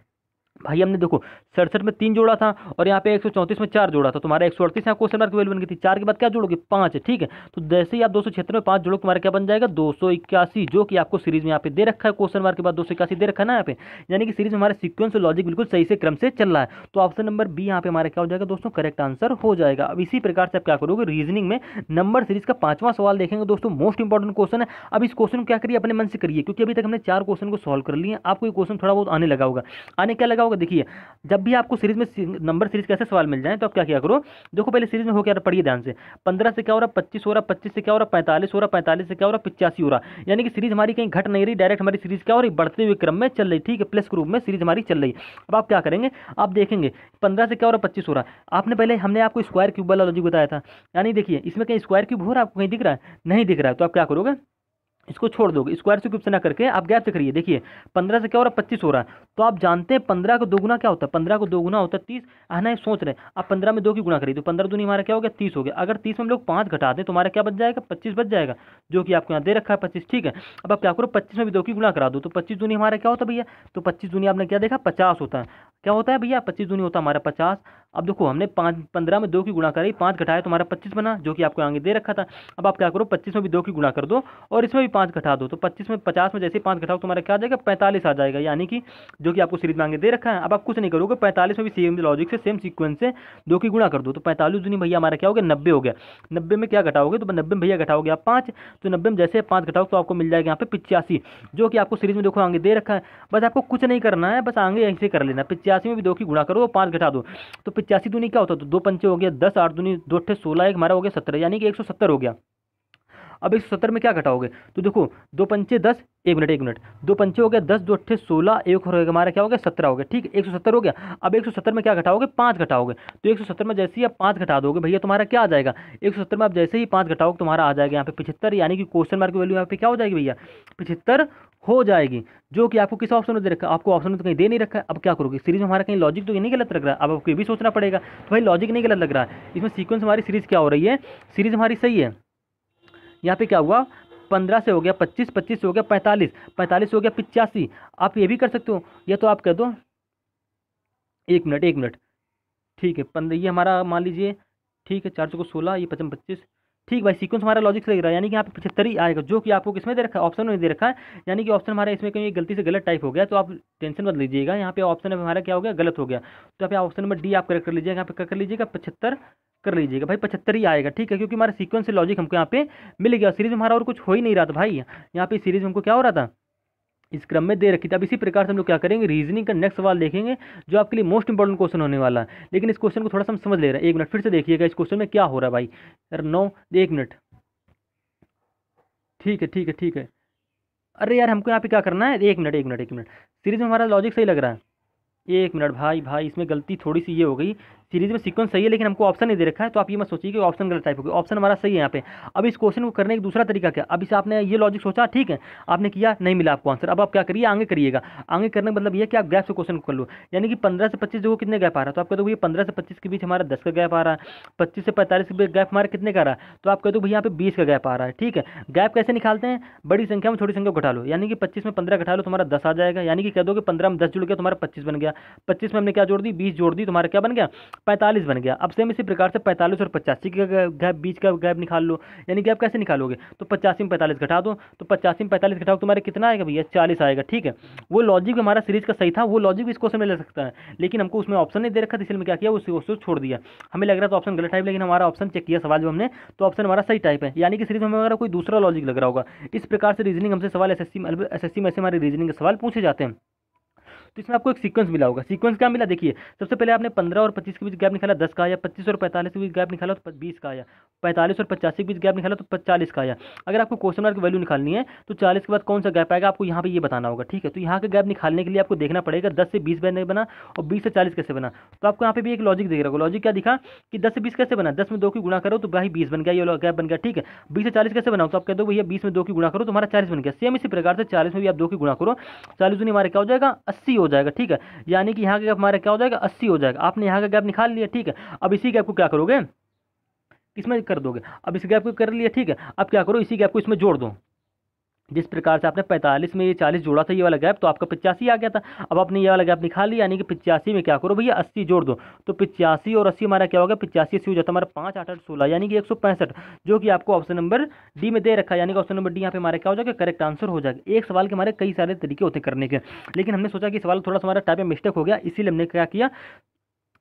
Speaker 1: भाई, हमने देखो 67 में 3 जोड़ा था और यहाँ पे 134 में 4 जोड़ा था, तुम्हारा 138 यहाँ क्वेश्चन मार्क की वैल्यू बन गई थी, 4 के बाद क्या जोड़ोगे 5, ठीक है, तो जैसे ही आप 276 में 5 जोड़ो तुम्हारा क्या बन जाएगा 281, जो कि आपको सीरीज में यहाँ पे दे रखा है, क्वेश्चन मार्क के बाद 281 दे रखा है ना यहाँ पे, यानी कि सीरीज में हमारा सीक्वेंस और लॉजिक बिल्कुल सही से क्रम से चल रहा है, तो ऑप्शन नंबर बी यहाँ पे हमारा क्या हो जाएगा दोस्तों, करेक्ट आंसर हो जाएगा। अब इसी प्रकार से आप क्या करोगे, रीजनिंग में नंबर सीरीज का 5वां सवाल देखेंगे दोस्तों, मोस्ट इंपॉर्टेंट क्वेश्चन है। अब इस क्वेश्चन को क्या करिए, अपने मन से करिए, क्योंकि अभी तक हमने 4 क्वेश्चन को सॉल्व कर लिए, आपको ये क्वेश्चन थोड़ा बहुत आने लगा होगा, आने क्या लगा होगा, देखिए जब भी आपको सीरीज में नंबर सीरीज कैसे सवाल मिल जाए, तो आप क्या किया करो, देखो पहले सीरीज में हो क्या, पढ़िए ध्यान से, 15 से क्या हो रहा 25 हो रहा, 25 से क्या हो रहा 45 हो रहा, 45 से क्या हो रहा 85 हो रहा, यानी कि सीरीज हमारी कहीं घट नहीं रही, डायरेक्ट हमारी सीरीज क्या हो रही, बढ़ते हुए क्रम में चल रही, ठीक है, प्लस के रूप में सीरीज हमारी चल रही। अब आप क्या करेंगे, आप देखेंगे 15 से क्या हो रहा 25 हो रहा, आपने पहले हमने आपको स्क्वायर क्यूब वाला लॉजिक बताया था, यानी देखिए इसमें कहीं स्क्वायर क्यूब हो रहा है, आपको कहीं दिख रहा है, नहीं दिख रहा है, तो आप क्या करोगे, इसको छोड़ दोगे, स्क्वायर से क्यूब से ना करके आप गैप से करिए, देखिए 15 से क्या हो रहा है 25 हो रहा है, तो आप जानते हैं 15 को 2 गुना क्या होता है, 15 को 2 गुना होता है 30, आना है सोच रहे हैं आप 15 में 2 की गुणा करिए, तो 15 दूनी हमारा क्या हो गया 30 हो गया, अगर 30 में हम लोग 5 घटा दें तो हमारा क्या बच जाएगा 25 बच जाएगा, जो कि आपको यहाँ दे रखा है 25, ठीक है। अब आप क्या करो 25 में भी 2 की गुणा करा दो, तो 25 दूनी हमारा क्या होता है भैया, तो 25 दूनी आपने क्या देखा 50 होता है, क्या होता है भैया 25 दूनी होता है हमारा 50। अब देखो हमने 15 में 2 की गुणा करी, 5 घटाया तो हमारा 25 बना, जो कि आपको आगे दे रखा था। अब आप क्या करो 25 में भी 2 की गुणा कर दो और इसमें भी 5 घटा दो, तो 25 में 50 में जैसे 5 घटाओ तुम्हारा क्या आ जाएगा 45 आ जाएगा, यानी कि जो कि आपको सीरीज में आगे दे रखा है। अब आप कुछ नहीं करोगे, 45 में भी सेम लॉजिक से सेम सीक्वेंस से 2 की गुणा कर दो, तो 45 दूनी भैया हमारा क्या हो गया 90 हो गया। 90 में क्या घटाओगे, तो 90 में भैया घटाओगे आप 5, तो 90 में जैसे 5 घटाओ तो आपको मिल जाएगा यहाँ पे 85, जो कि आपको सीरीज में देखो आगे दे रखा है। बस आपको कुछ नहीं करना है, बस आगे ऐसे कर लेना, 85 में भी 2 की गुणा करो 5 घटा दो, तो 85 दूनी क्या होता है, तो 2 पंचे हो गया 10, 8 दूनी 2 अट्ठे 16, एक हमारा हो गया 17, यानी कि 170 हो गया। अब 170 में क्या घटाओगे, तो देखो 2 पंचे 10, 1 मिनट 2 पंचे हो गया 10, 2 अट्ठे 16, एक हो गया हमारा क्या हो गया 17 हो गया, ठीक है 170 हो गया। अब 170 में क्या घटाओगे 5 घटाओगे, तो 170 में जैसे ही आप 5 घटा दोगे भैया तुम्हारा क्या आ जाएगा, 170 में आप जैसे ही 5 घटाओगे तुम्हारा आ जाएगा यहाँ पे 75, यानी कि क्वेश्चन मार्क की वैल्यू यहाँ पे क्या हो जाएगी भैया 75 हो जाएगी, जो कि आपको किस ऑप्शन में दे रखा है, आपको ऑप्शन में तो कहीं दे नहीं रखा है। अब क्या करोगे, सीरीज में हमारा कहीं लॉजिक तो नहीं गलत लग रहा है, अब आपको ये भी सोचना पड़ेगा, तो भाई लॉजिक नहीं गलत लग रहा है, इसमें सीक्वेंस हमारी सीरीज क्या हो रही है, सीरीज हमारी सही है। यहाँ पे क्या हुआ 15 से हो गया 25, 25 से हो गया 45, 45 से हो गया 85। आप ये भी कर सकते हो, या तो आप कह दो 1 मिनट, ठीक है 15 ये हमारा मान लीजिए, ठीक है 4 को 16, ये 55 25, ठीक भाई सीक्वेंस हमारा लॉजिक से लग रहा है, यानी कि यहाँ पे 75 ही आएगा, जो कि आपको किसमें दे रखा है ऑप्शन में दे रखा है, यानी कि ऑप्शन हमारा इसमें कहीं गलती से गलत टाइप हो गया, तो आप टेंशन मत लीजिएगा, यहाँ पे ऑप्शन हमारा क्या हो गया गलत हो गया, तो यहाँ पे ऑप्शन नंबर डी आप करेक्ट कर लीजिएगा, यहाँ पे क्या कर लीजिएगा 75 कर लीजिएगा भाई, 75 ही आएगा, ठीक है, क्योंकि हमारा सीक्वेंस से लॉजिक हमको यहाँ पे मिल गया, सीरीज में हमारा और कुछ हो ही नहीं रहा था भाई, यहाँ पे सीरीज में हमको क्या हो रहा था इस क्रम में दे रखी थी। अब इसी प्रकार से हम लोग क्या करेंगे, रीजनिंग का नेक्स्ट सवाल देखेंगे, जो आपके लिए मोस्ट इंपॉर्टेंट क्वेश्चन होने वाला है, लेकिन इस क्वेश्चन को थोड़ा सा हम समझ ले रहे हैं। 1 मिनट फिर से देखिएगा इस क्वेश्चन में क्या हो रहा है भाई, यार 9 1 मिनट, ठीक है, अरे यार हमको यहाँ पे क्या करना है, 1 मिनट, सीरीज में हमारा लॉजिक सही लग रहा है, 1 मिनट भाई इसमें गलती थोड़ी सी ये हो गई, सीरीज में सीक्वेंस सही है लेकिन हमको ऑप्शन नहीं दे रखा है, तो आप ये मत सोचिए कि ऑप्शन गलत टाइप हो गया, ऑप्शन हमारा सही है यहाँ पे। अब इस क्वेश्चन को करने का दूसरा तरीका क्या, अब इसे आपने ये लॉजिक सोचा, ठीक है आपने किया नहीं मिला आपको आंसर, अब आप क्या करिए आगे करिएगा, आगे करने का मतलब ये कि आप गैप से क्वेश्चन कर लो, यानी कि 15 से 25 देखो कितने गैप आ रहा है, तो आप कह दो भैया 15 से 25 के बीच हमारा 10 का गैप आ रहा है, 25 से 45 के बीच गैप हमारा कितने का आ रहा है, तो आप कह दो भैया यहाँ पे 20 का गैप आ रहा है, ठीक है। गैप कैसे निकालते हैं, बड़ी संख्या में छोटी संख्या को घटा लो, यानी कि 25 में 15 घटा लो तुम्हारा 10 आ जाएगा, यानी कि कह दो कि 15 में 10 जुड़ गया तुम्हारा 25 बन गया, 25 में हमने क्या जोड़ दी 20 जोड़ दी, तुम्हारा क्या बन गया 45 बन गया। अब सेम इसी प्रकार से 45 और 85 का गैप बीच का गैप निकाल लो, यानी गैप कैसे निकालोगे, तो 85 में 45 घटा दो, तो 85 में 45 घटाओ तुम्हारे कितना आएगा भैया 40 आएगा, ठीक है। वो लॉजिक हमारा सीरीज का सही था, वो लॉजिक भी इस क्वेश्चन में ले सकता है, लेकिन हमको उसमें ऑप्शन नहीं दे रखा था, इसलिए मैं क्या किया उसको छोड़ दिया, हमें लग रहा था ऑप्शन गलत टाइप, लेकिन हमारा ऑप्शन चेक किया सवाल जो हमने, तो ऑप्शन हमारा सही टाइप है, यानी कि सीरीज में हमारा कोई दूसरा लॉजिक लग रहा होगा। इस प्रकार से रीजनिंग हमसे सवाल एसएससी में ऐसे हमारे रीजनिंग के सवाल पूछे जाते हैं। तो इसमें आपको एक सीक्वेंस मिला होगा। सीक्वेंस क्या मिला देखिए, सबसे पहले आपने 15 और 25 के बीच गैप निकाला 10 का आया, 25 और 45 के बीच गैप निकाला तो 20 का आया, 45 और 85 के बीच गैप निकाला तो 40 का आया। अगर आपको क्वेश्चन मार्क की वैल्यू निकालनी है तो 40 के बाद कौन सा गैप आएगा आपको यहाँ पे ये बताना होगा, ठीक है। तो यहाँ का गैप निकालने के लिए आपको देखना पड़ेगा 10 से 20 बना और 20 से 40 कैसे बना। तो आपको यहाँ पे भी एक लॉजिक देख रहा होगा। लॉजिक क्या दिखा कि 10 से 20 कैसे बना, 10 में 2 की गुणा करो तो भाई 20 बन गया, ये गैप बन गया, ठीक है। 20 से 40 कैसे बनाओ, तो आप कह दो भैया 20 में 2 की गुणा करो तुम्हारा 40 बन गया। सेम इसी प्रकार से 40 में भी आप 2 की गुणा करो, 40 दूनी हमारे क्या हो जाएगा 80 हो जाएगा, ठीक है। यानी कि यहाँ का गैप हमारा क्या हो जाएगा 80 हो जाएगा। आपने यहाँ का गैप निकाल लिया, ठीक है। अब इसी गैप को क्या करोगे, इसमें कर दोगे। अब इस गैप को कर लिया, ठीक है। अब क्या करो, इसी गैप को इसमें जोड़ दो। जिस प्रकार से आपने 45 में ये 40 जोड़ा था ये वाला गैप, तो आपका 85 आ गया था। अब आपने ये वाला गैप निकाल लिया, यानी कि 85 में क्या करो भैया 80 जोड़ दो। तो 85 और 80 हमारा क्या होगा, 85 80 हो जाता है हमारा 5 8 8 16, यानी कि 165, जो कि आपको ऑप्शन नंबर डी में दे रखा है। यानी कि ऑप्शन नंबर डी यहाँ पे हमारा क्या हो जाएगा, करेक्ट आंसर हो जाएगा। एक सवाल के हमारे कई सारे तरीके होते हैं करने के, लेकिन हमने सोचा कि सवाल थोड़ा सा हमारा टाइप में मिस्टेक हो गया, इसीलिए हमने क्या किया,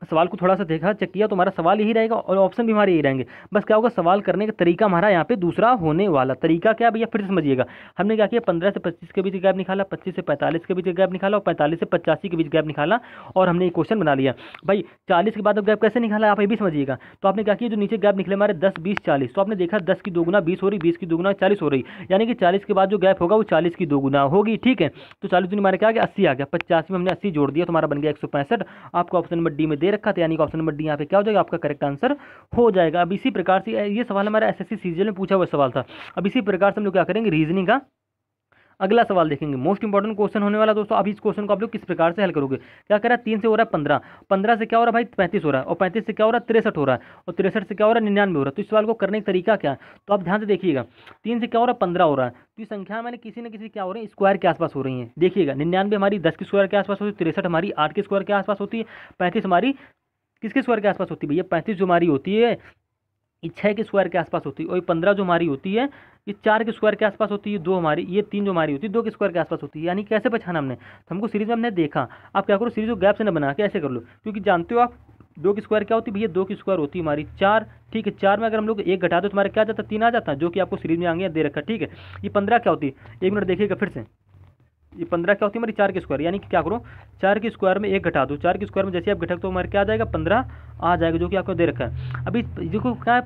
Speaker 1: सवाल को थोड़ा सा देखा चेक किया, तो हमारा सवाल यही रहेगा और ऑप्शन भी हमारे यही रहेंगे। बस क्या होगा, सवाल करने का तरीका हमारा यहाँ पे दूसरा होने वाला। तरीका क्या भैया फिर से समझिएगा। हमने क्या किया, 15 से 25 के बीच गैप निकाला, 25 से 45 के बीच गैप निकाला और 45 से 85 के बीच गैप निकाला, और हमने एक क्वेश्चन बना लिया। भाई 40 के बाद अब गैप कैसे निकाला आप ये भी समझिएगा। तो आपने क्या किया, जो नीचे गैप निकले हमारे 10 20 40, तो आपने देखा 10 की 2 गुना 20 हो रही, 20 की 2 गुना 40 हो रही, यानी कि 40 के बाद जो गैप होगा वो 40 की 2 गुना होगी, ठीक है। तो 40 दूनी हमारे क्या आ गया 80 आ गया, 85 में हमने 80 जोड़ दिया तो हमारा बन गया 165। आपको ऑप्शन नंबर डी में दे रखा था, यानी कि ऑप्शन नंबर डी यहाँ पे क्या हो जाएगा आपका करेक्ट आंसर हो जाएगा। अब इसी प्रकार से ये सवाल हमारा एसएससी सीजीएल में पूछा हुआ सवाल था। अब इसी प्रकार से हम लोग क्या करेंगे, रीजनिंग का अगला सवाल देखेंगे। मोस्ट इंपॉर्टेंट क्वेश्चन होने वाला दोस्तों। अब इस क्वेश्चन को आप लोग किस प्रकार से हल करोगे। क्या कह रहा है, 3 से हो रहा है 15, 15 से क्या हो रहा है भाई 35 हो रहा है, और 35 से क्या हो रहा है 63 हो रहा है, और 63 से क्या हो रहा है 99 हो रहा है। तो इस सवाल को करने का तरीका क्या है, तो आप ध्यान से देखिएगा। 3 से क्या हो रहा है 15 हो रहा है, तो ये संख्या मैंने किसी न किसी क्या हो रही है स्क्वायर के आसपास हो रही है। देखिएगा 99 हमारी 10 के स्क्वायर के आसपास होती है, 63 हमारी 8 के स्क्वायर के आसपास होती है, 35 हमारी किसके स्क्वायर के आसपास होती है भैया, 35 जो हमारी होती है ये 6 के स्क्वायर के आसपास होती है, और 15 जो हमारी होती है ये 4 के स्क्वायर के आसपास होती है, 2 हमारी ये 3 जो हमारी होती है 2 के स्क्वायर के आसपास होती है। यानी कैसे पहचाना हमने, तो हमको सीरीज में हमने देखा। आप क्या करो, सीरीज को गैप से न बना के ऐसे कर लो, क्योंकि जानते हो आप 2 की स्क्वायर क्या होती है भैया, 2 की स्क्वायर होती है हमारी 4, ठीक है। 4 में अगर हम लोग 1 घटा दो तो हमारा क्या जाता है 3 आ जाता है, जो कि आपको सीरीज में आगे दे रखा है, ठीक है। ये 15 क्या होती है, 1 मिनट देखिएगा फिर से, ये 15 क्या होती है हमारी 4 के स्क्वायर, यानी कि क्या करो 4 के स्क्वायर में 1 घटा दो, 4 के स्क्वायर में जैसे आप घटक तो हमारे क्या आ जाएगा 15 आ जाएगा, जो कि आपको दे रखा है। अभी देखो क्या है,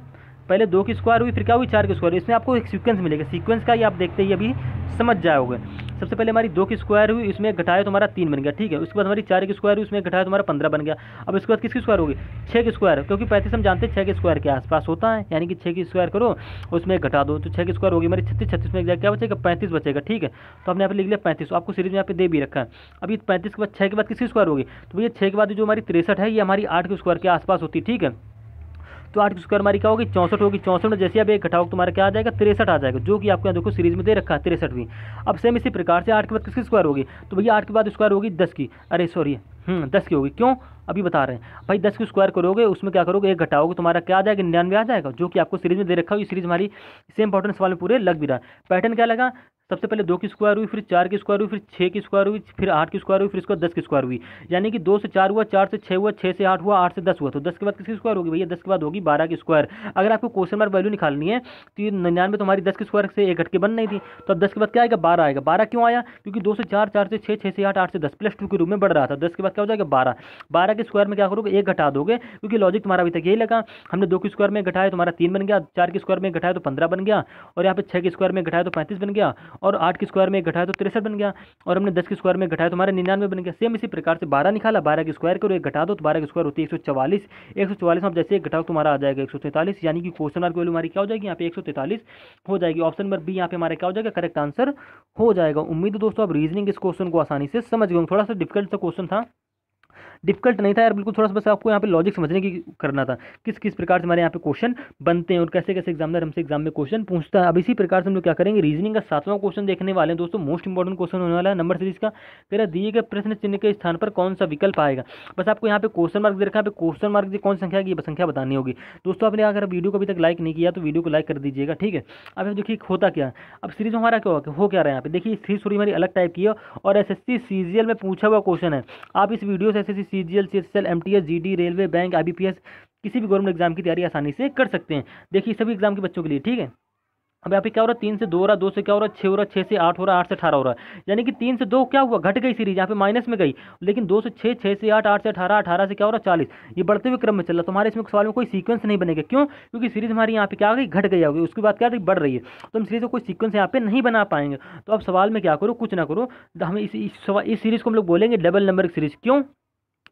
Speaker 1: पहले 2 की स्क्वायर हुई फिर क्या हुई 4 की स्क्वायर, इसमें आपको एक सीक्वेंस मिलेगा। सीक्वेंस का ही आप देखते ही अभी समझ जाओगे। सबसे पहले हमारी 2 की स्क्वायर हुई, इसमें घटाया तो हमारा 3 बन गया, ठीक है। उसके बाद हमारी 4 की स्क्वायर हुई, उसमें घटाया तो हमारा 15 बन गया। अब इसके बाद किसकी स्क्वायर होगी 6 की स्क्वायर, क्योंकि 35 हम जानते हैं 6 के स्क्वायर के आसपास होता है, यानी कि 6 की स्क्वायर करो उसमें घटा दो तो 6 की स्क्वायर होगी हमारी 36, 36 में क्या बचेगा 35 बचेगा, ठीक है। तो हमने यहाँ पे लिख लिया 35, आपको सीरीज में यहाँ पे दे भी रखा है। अभी 35 के बाद 6 के बाद किसकी स्क्वायर होगी, तो भैया 6 के बाद जो हमारी 63 है ये हमारी 8 के स्क्वायर के आसपास होती है, ठीक है। तो 8 की स्क्वायर हमारी क्या होगी 64 होगी, 64 में जैसे आप 1 घटाओ तुम्हारा क्या आ जाएगा 63 आ जाएगा, जो कि आपको यहाँ देखो सीरीज में दे रखा है 63 भी। अब सेम इसी प्रकार से 8 के बाद किसकी स्क्वायर होगी, तो भैया 8 के बाद स्क्वायर होगी 10 की, अरे सॉरी 10 की होगी, क्यों अभी बता रहे हैं भाई 10 की स्क्वायर करोगे उसमें क्या करोगे 1 घटाओगे तुम्हारा क्या आ जाएगा 99 आ जाएगा, जो कि आपको सीरीज में दे रखा है। ये सीरीज हमारी सेम इंपॉर्टेंट सवाल में पूरे लग भी रहा है। पैटर्न क्या लगा, सबसे पहले 2 की स्क्वायर हुई, फिर 4 की स्क्वायर हुई, फिर 6 की स्क्वायर हुई, फिर 8 की स्क्वायर हुई, फिर इसके बाद 10 की स्क्वायर हुई। यानी कि 2 से 4 हुआ, 4 से 6 हुआ, 6 से 8 हुआ, 8 से 10 हुआ, तो 10 के बाद किसकी स्क्वायर होगी भैया 10 के बाद होगी 12 की स्क्वायर। अगर आपको क्वेश्चन मार्क वैल्यू निकालनी है तो ये 99 तो हमारी 10 की स्क्वायर से 1 घट के बन नहीं थी, तो अब 10 के बाद क्या आएगा 12 आएगा। 12 क्यों आया, क्योंकि 2 से 4, 4 से 6, 6 से 8, 8 से 10 +2 के रूप में बढ़ रहा था। 10 के बाद क्या हो जाएगा 12, 12 के स्क्वायर में क्या करोगे 1 घटा दोगे, क्योंकि लॉजिक तुम्हारा अभी तक यही लगा। हमने 2 की स्क्वायर में घटाया तुम्हारा 3 बन गया, 4 की स्क्वायर में घटाया तो 15 बन गया, और यहाँ पे 6 की स्क्वायर में घटाया तो 35 बन गया, और 8 की स्क्वायर में घटाया तो 63 बन गया, और हमने 10 की स्क्वायर में घटाया तो हमारा 99 बन गया। सेम इसी प्रकार से 12 निकाला, 12 की स्क्वायर करो 1 घटा दो तो 12 की स्क्वायर होती है 144, 144 में जैसे 1 घटाओ तुम्हारा आ जाएगा 143, यानी कि क्वेश्चन मार्क वैल्यू हमारी क्या हो जाएगी यहाँ पे 143 हो जाएगी। ऑप्शन नंबर बी यहाँ पे हमारे क्या हो जाएगा करेक्ट आंसर हो जाएगा। उम्मीद है दोस्तों आप रीजनिंग इस क्वेश्चन को आसानी से समझ गए। थोड़ा सा डिफिकल्ट सा क्वेश्चन था, डिफिकल्ट नहीं था यार, बिल्कुल थोड़ा सा बस आपको यहाँ पे लॉजिक समझने की करना था, किस किस प्रकार से हमारे यहाँ पे क्वेश्चन बनते हैं और कैसे कैसे एग्जामिनर हमसे एग्जाम में क्वेश्चन पूछता है। अब इसी प्रकार से हम लोग क्या करेंगे, रीजनिंग का 7वां क्वेश्चन देखने वाले हैं दोस्तों। मोस्ट इंपॉर्टेंट क्वेश्चन होने वाला है नंबर सीरीज का। कह रहा दिए गए प्रश्न चिन्ह के स्थान पर कौन सा विकल्प आएगा। बस आपको यहाँ पे क्वेश्चन मार्क दे रखा है, क्वेश्चन मार्क की कौन संख्या की संख्या बतानी होगी। दोस्तों आपने अगर वीडियो को अभी तक लाइक नहीं किया तो वीडियो को लाइक कर दीजिएगा, ठीक है। अब देखिए होता क्या, अब सीरीज में हमारा क्या हो क्या रहा है यहाँ पे देखिए, सीरीज थोड़ी हमारी अलग टाइप की है और एसएससी सीजीएल में पूछा हुआ क्वेश्चन है। आप इस वीडियो से SSC CGL, CHSL, MTS, GD, railway, bank, IBPS किसी भी गवर्नमेंट एग्जाम की तैयारी आसानी से कर सकते हैं। देखिए सभी एग्जाम के बच्चों के लिए, ठीक है। अब यहाँ पे क्या हो रहा है, 3 से 2 हो रहा है, 2 से क्या हो रहा है 6 हो रहा है, 6 से 8 हो रहा है, 8 से 18 हो रहा है। यानी कि 3 से 2 क्या हुआ, घट गई सीरीज, यहाँ पे माइनस में गई। लेकिन 2 से 6, 6 से 8, 8 से 18, 18 से क्या हो रहा है 40। ये बढ़ते हुए क्रम में चल रहा है। तुम्हारे इसमें सवाल में कोई सीक्वेंस नहीं बनेगा। क्यों? क्योंकि सीरीज हमारी यहाँ पे क्या आ गई, घट गई होगी, उसके बाद क्या रही, बढ़ रही है। तो हम सीरीज को कोई सीक्वेंस यहाँ पे नहीं बना पाएंगे। तो अब सवाल में क्या करो, कुछ ना करो, हमें इस सीरीज को हम लोग बोलेंगे डबल नंबर सीरीज। क्यों?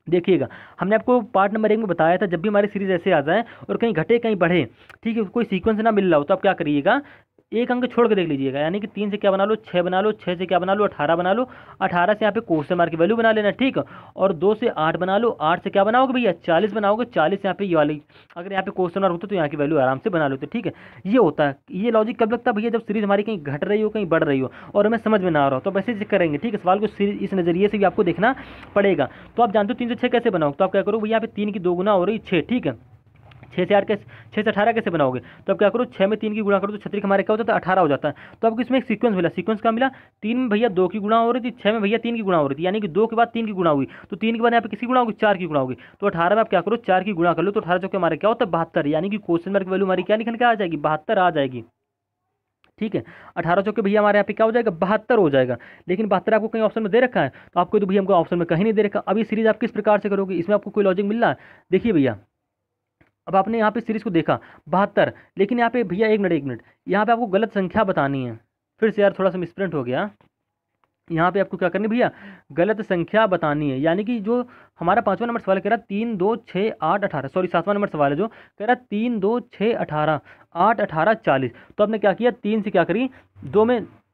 Speaker 1: देखिएगा, हमने आपको पार्ट नंबर 1 में बताया था, जब भी हमारी सीरीज ऐसे आ जाए और कहीं घटे कहीं बढ़े, ठीक है, कोई सीक्वेंस ना मिल रहा हो, तो आप क्या करिएगा, एक अंक छोड़ के देख लीजिएगा। यानी कि 3 से क्या बना लो, 6 बना लो, 6 से क्या बना लो, 18 बना लो, 18 से यहाँ पे क्वेश्चन मार्क की वैल्यू बना लेना, ठीक है। और 2 से 8 बना लो, 8 से क्या बनाओगे भैया, 40 बनाओगे, 40 यहाँ पे ये वाली, अगर यहाँ पे क्वेश्चन मार्क होता तो यहाँ की वैल्यू आराम से बना लेते, ठीक है। ये होता है, ये लॉजिक कब लगता है भैया, जब सीरीज हमारी कहीं घट रही हो कहीं बढ़ रही हो और हमें समझ में ना आ रहा हो, तो आप ऐसे चेक करेंगे, ठीक है। सवाल को इस नजरिए से भी आपको देखना पड़ेगा। तो आप जानते हो 3 से 6 कैसे बनाओ, तो आप क्या करो भैया, यहाँ पे 3 की 2 गुना हो रही 6, ठीक है। 6 से 8 कैसे, 6 से 18 कैसे बनाओगे, तो अब क्या करो, 6 में 3 की गुणा करो तो 36 हमारे क्या होता है, 18 हो जाता है। तो आपको इसमें एक सीक्वेंस मिला, सीक्वेंस क्या मिला, 3 में भैया 2 की गुणा हो रही थी, 6 में भैया 3 की गुणा हो रही थी, यानी कि 2 के बाद 3 की गुणा हुई, तो 3 के बाद यहाँ पे किसी गुणा होगी, 4 की गुणा होगी। तो 18 में आप क्या करो, 4 की गुणा कर लो, तो 18 चौके हमारे क्या होता है 72, यानी कि क्वेश्चन मार्क की वैल्यू हमारी क्या निकल के आ जाएगी, 72 आ जाएगी, ठीक है। 18 चौके भैया हमारे यहाँ पे क्या हो जाएगा, 72 हो जाएगा। लेकिन 72 आपको कहीं ऑप्शन में दे रखा है, तो आपको तो भैया हमको ऑप्शन में कहीं नहीं दे रखा। अब ये सीरीज आप किस प्रकार से करोगे, इसमें आपको कोई लॉजिक मिल रहा है, देखिए भैया। अब आपने यहाँ पे सीरीज को देखा 72, लेकिन यहाँ पे भैया एक मिनट एक मिनट, यहाँ पे आपको गलत संख्या बतानी है। फिर से यार थोड़ा सा मिसप्रिंट हो गया। यहाँ पे आपको क्या करनी है भैया, गलत संख्या बतानी है। यानी कि जो हमारा 5वां नंबर सवाल कह रहा है 3, 2, 6, 8, 18, सॉरी 7वां नंबर सवाल है जो कह रहा है 3, 2, 6, 18, 8, 18, 40। तो आपने क्या किया, 3 से क्या करी,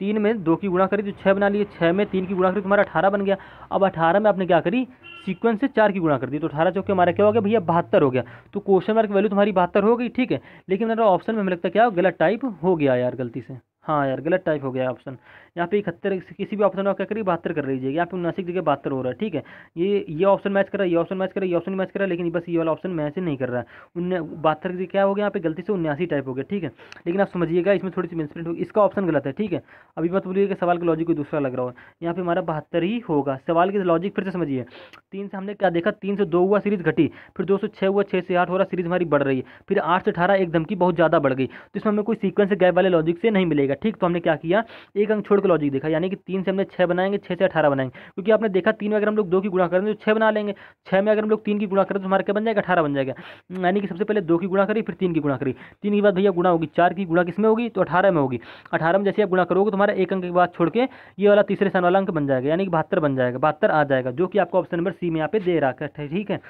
Speaker 1: 3 में 2 की गुणा करी तो 6 बना लिए, 6 में 3 की गुणा करी तुम्हारा 18 बन गया। अब 18 में आपने क्या करी, सीक्वेंस से 4 की गुणा कर दी, तो 18 चौके हमारा क्या हो गया भैया, 72 हो गया। तो क्वेश्चन मार्क वैल्यू तुम्हारी 72 हो गई, ठीक है। लेकिन मेरा ऑप्शन में हमें लगता है क्या गलत टाइप हो गया यार, गलती से, हाँ यार गलत टाइप हो गया ऑप्शन। यहाँ पे 71 किसी भी ऑप्शन में आप क्या करिए 72 कर लीजिएगा, यहाँ पे 79 की जगह 72 हो रहा है, ठीक है। ये ऑप्शन मैच कर रहा है, ये ऑप्शन मैच कर रहा है, ये ऑप्शन मैच कर रहा है, लेकिन बस ये वाला ऑप्शन मैच नहीं कर रहा है। 72 की क्या हो गया यहाँ पे, गलती से 79 टाइप हो गया, ठीक है। लेकिन आप समझिएगा इसमें थोड़ी सी मिसप्रिंट होगी, इसका ऑप्शन गलत है, ठीक है। अभी मत बोलिएगा सवाल का लॉजिक कोई दूसरा लग रहा हो, यहाँ पे हमारा 72 ही होगा। सवाल की लॉजिक फिर से समझिए, 3 से हमने क्या देखा, 3 से 2 हुआ सीरीज घटी, फिर 2 से 6 हुआ, 6 से 8 हो रहा सीरीज हमारी बढ़ रही है, फिर 8 से 18 एकदम की बहुत ज़्यादा बढ़ गई। तो इसमें हमें कोई सीक्वेंस से गैप वाले लॉजिक से नहीं मिलेगा, ठीक। तो हमने क्या किया, एक अंक छोड़ के लॉजिक देखा, यानी कि 3 से हमने 6 बनाएंगे, 6 से 18 बनाएंगे, क्योंकि आपने देखा 3 में अगर हम लोग 2 की गुणा करेंगे तो 6 बना लेंगे, 6 में अगर हम लोग 3 की गुणा करें तो हमारा क्या बन जाएगा, 18 बन जाएगा। यानी कि सबसे पहले 2 की गुणा करी, फिर 3 की गुणा करी, 3 के बाद भैया गुणा होगी, 4 की गुणा किसमें होगी, तो 18 में होगी। 18 में जैसे आप गुणा करोगे तुम्हारा एक अंक के बाद छोड़ के ये वाला तीसरे स्थान वाला अंक बन जाएगा, यानी कि 72 बन जाएगा, 72 आ जाएगा, जो कि आपको ऑप्शन नंबर सी में यहाँ पे दे रखा है, ठीक है।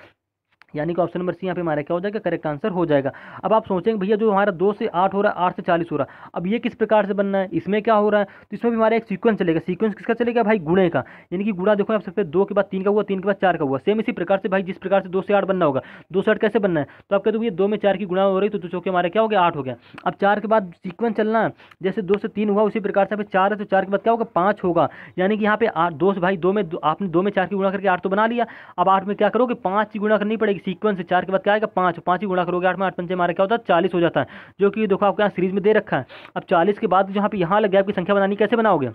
Speaker 1: यानी कि ऑप्शन नंबर सी यहाँ पे हमारा क्या हो जाएगा, करेक्ट आंसर हो जाएगा। अब आप सोचेंगे भैया जो हमारा 2 से 8 हो रहा है, 8 से 40 हो रहा है, अब ये किस प्रकार से बनना है, इसमें क्या हो रहा है, तो इसमें भी हमारा एक सीक्वेंस चलेगा। सीक्वेंस किसका चलेगा भाई, गुणे का। यानी कि गुणा देखो आप सबसे 2 के बाद 3 का हुआ, 3 के बाद 4 का हुआ, सेम इसी प्रकार से भाई जिस प्रकार से 2 से 8 बनना होगा, 2 से 8 कैसे बनना है, तो आप कहते हो ये 2 में 4 की गुणा हो रही, तो 2 चौके हमारे क्या हो गया, 8 हो गया। अब 4 के बाद सीक्वेंस चलना है, जैसे 2 से 3 हुआ उसी प्रकार से 4 है, तो 4 के बाद क्या होगा, 5 होगा। यानी कि यहाँ पे 8 2 से भाई 2 में आपने 2 में 4 की गुणा करके 8 तो बना लिया। अब 8 में क्या करोगे, 5 की गुणा करनी पड़ेगी सीक्वेंस से, 4 के बाद क्या आएगा, 5, 5 ही गुणा करोगे 8 में, 8 पंचे हमारा क्या होता है, 40 हो जाता है, जो कि देखो आपको यहाँ सीरीज में दे रखा है। अब 40 के बाद जहाँ पे यहाँ लग गया आपकी संख्या बनानी, कैसे बनाओगे,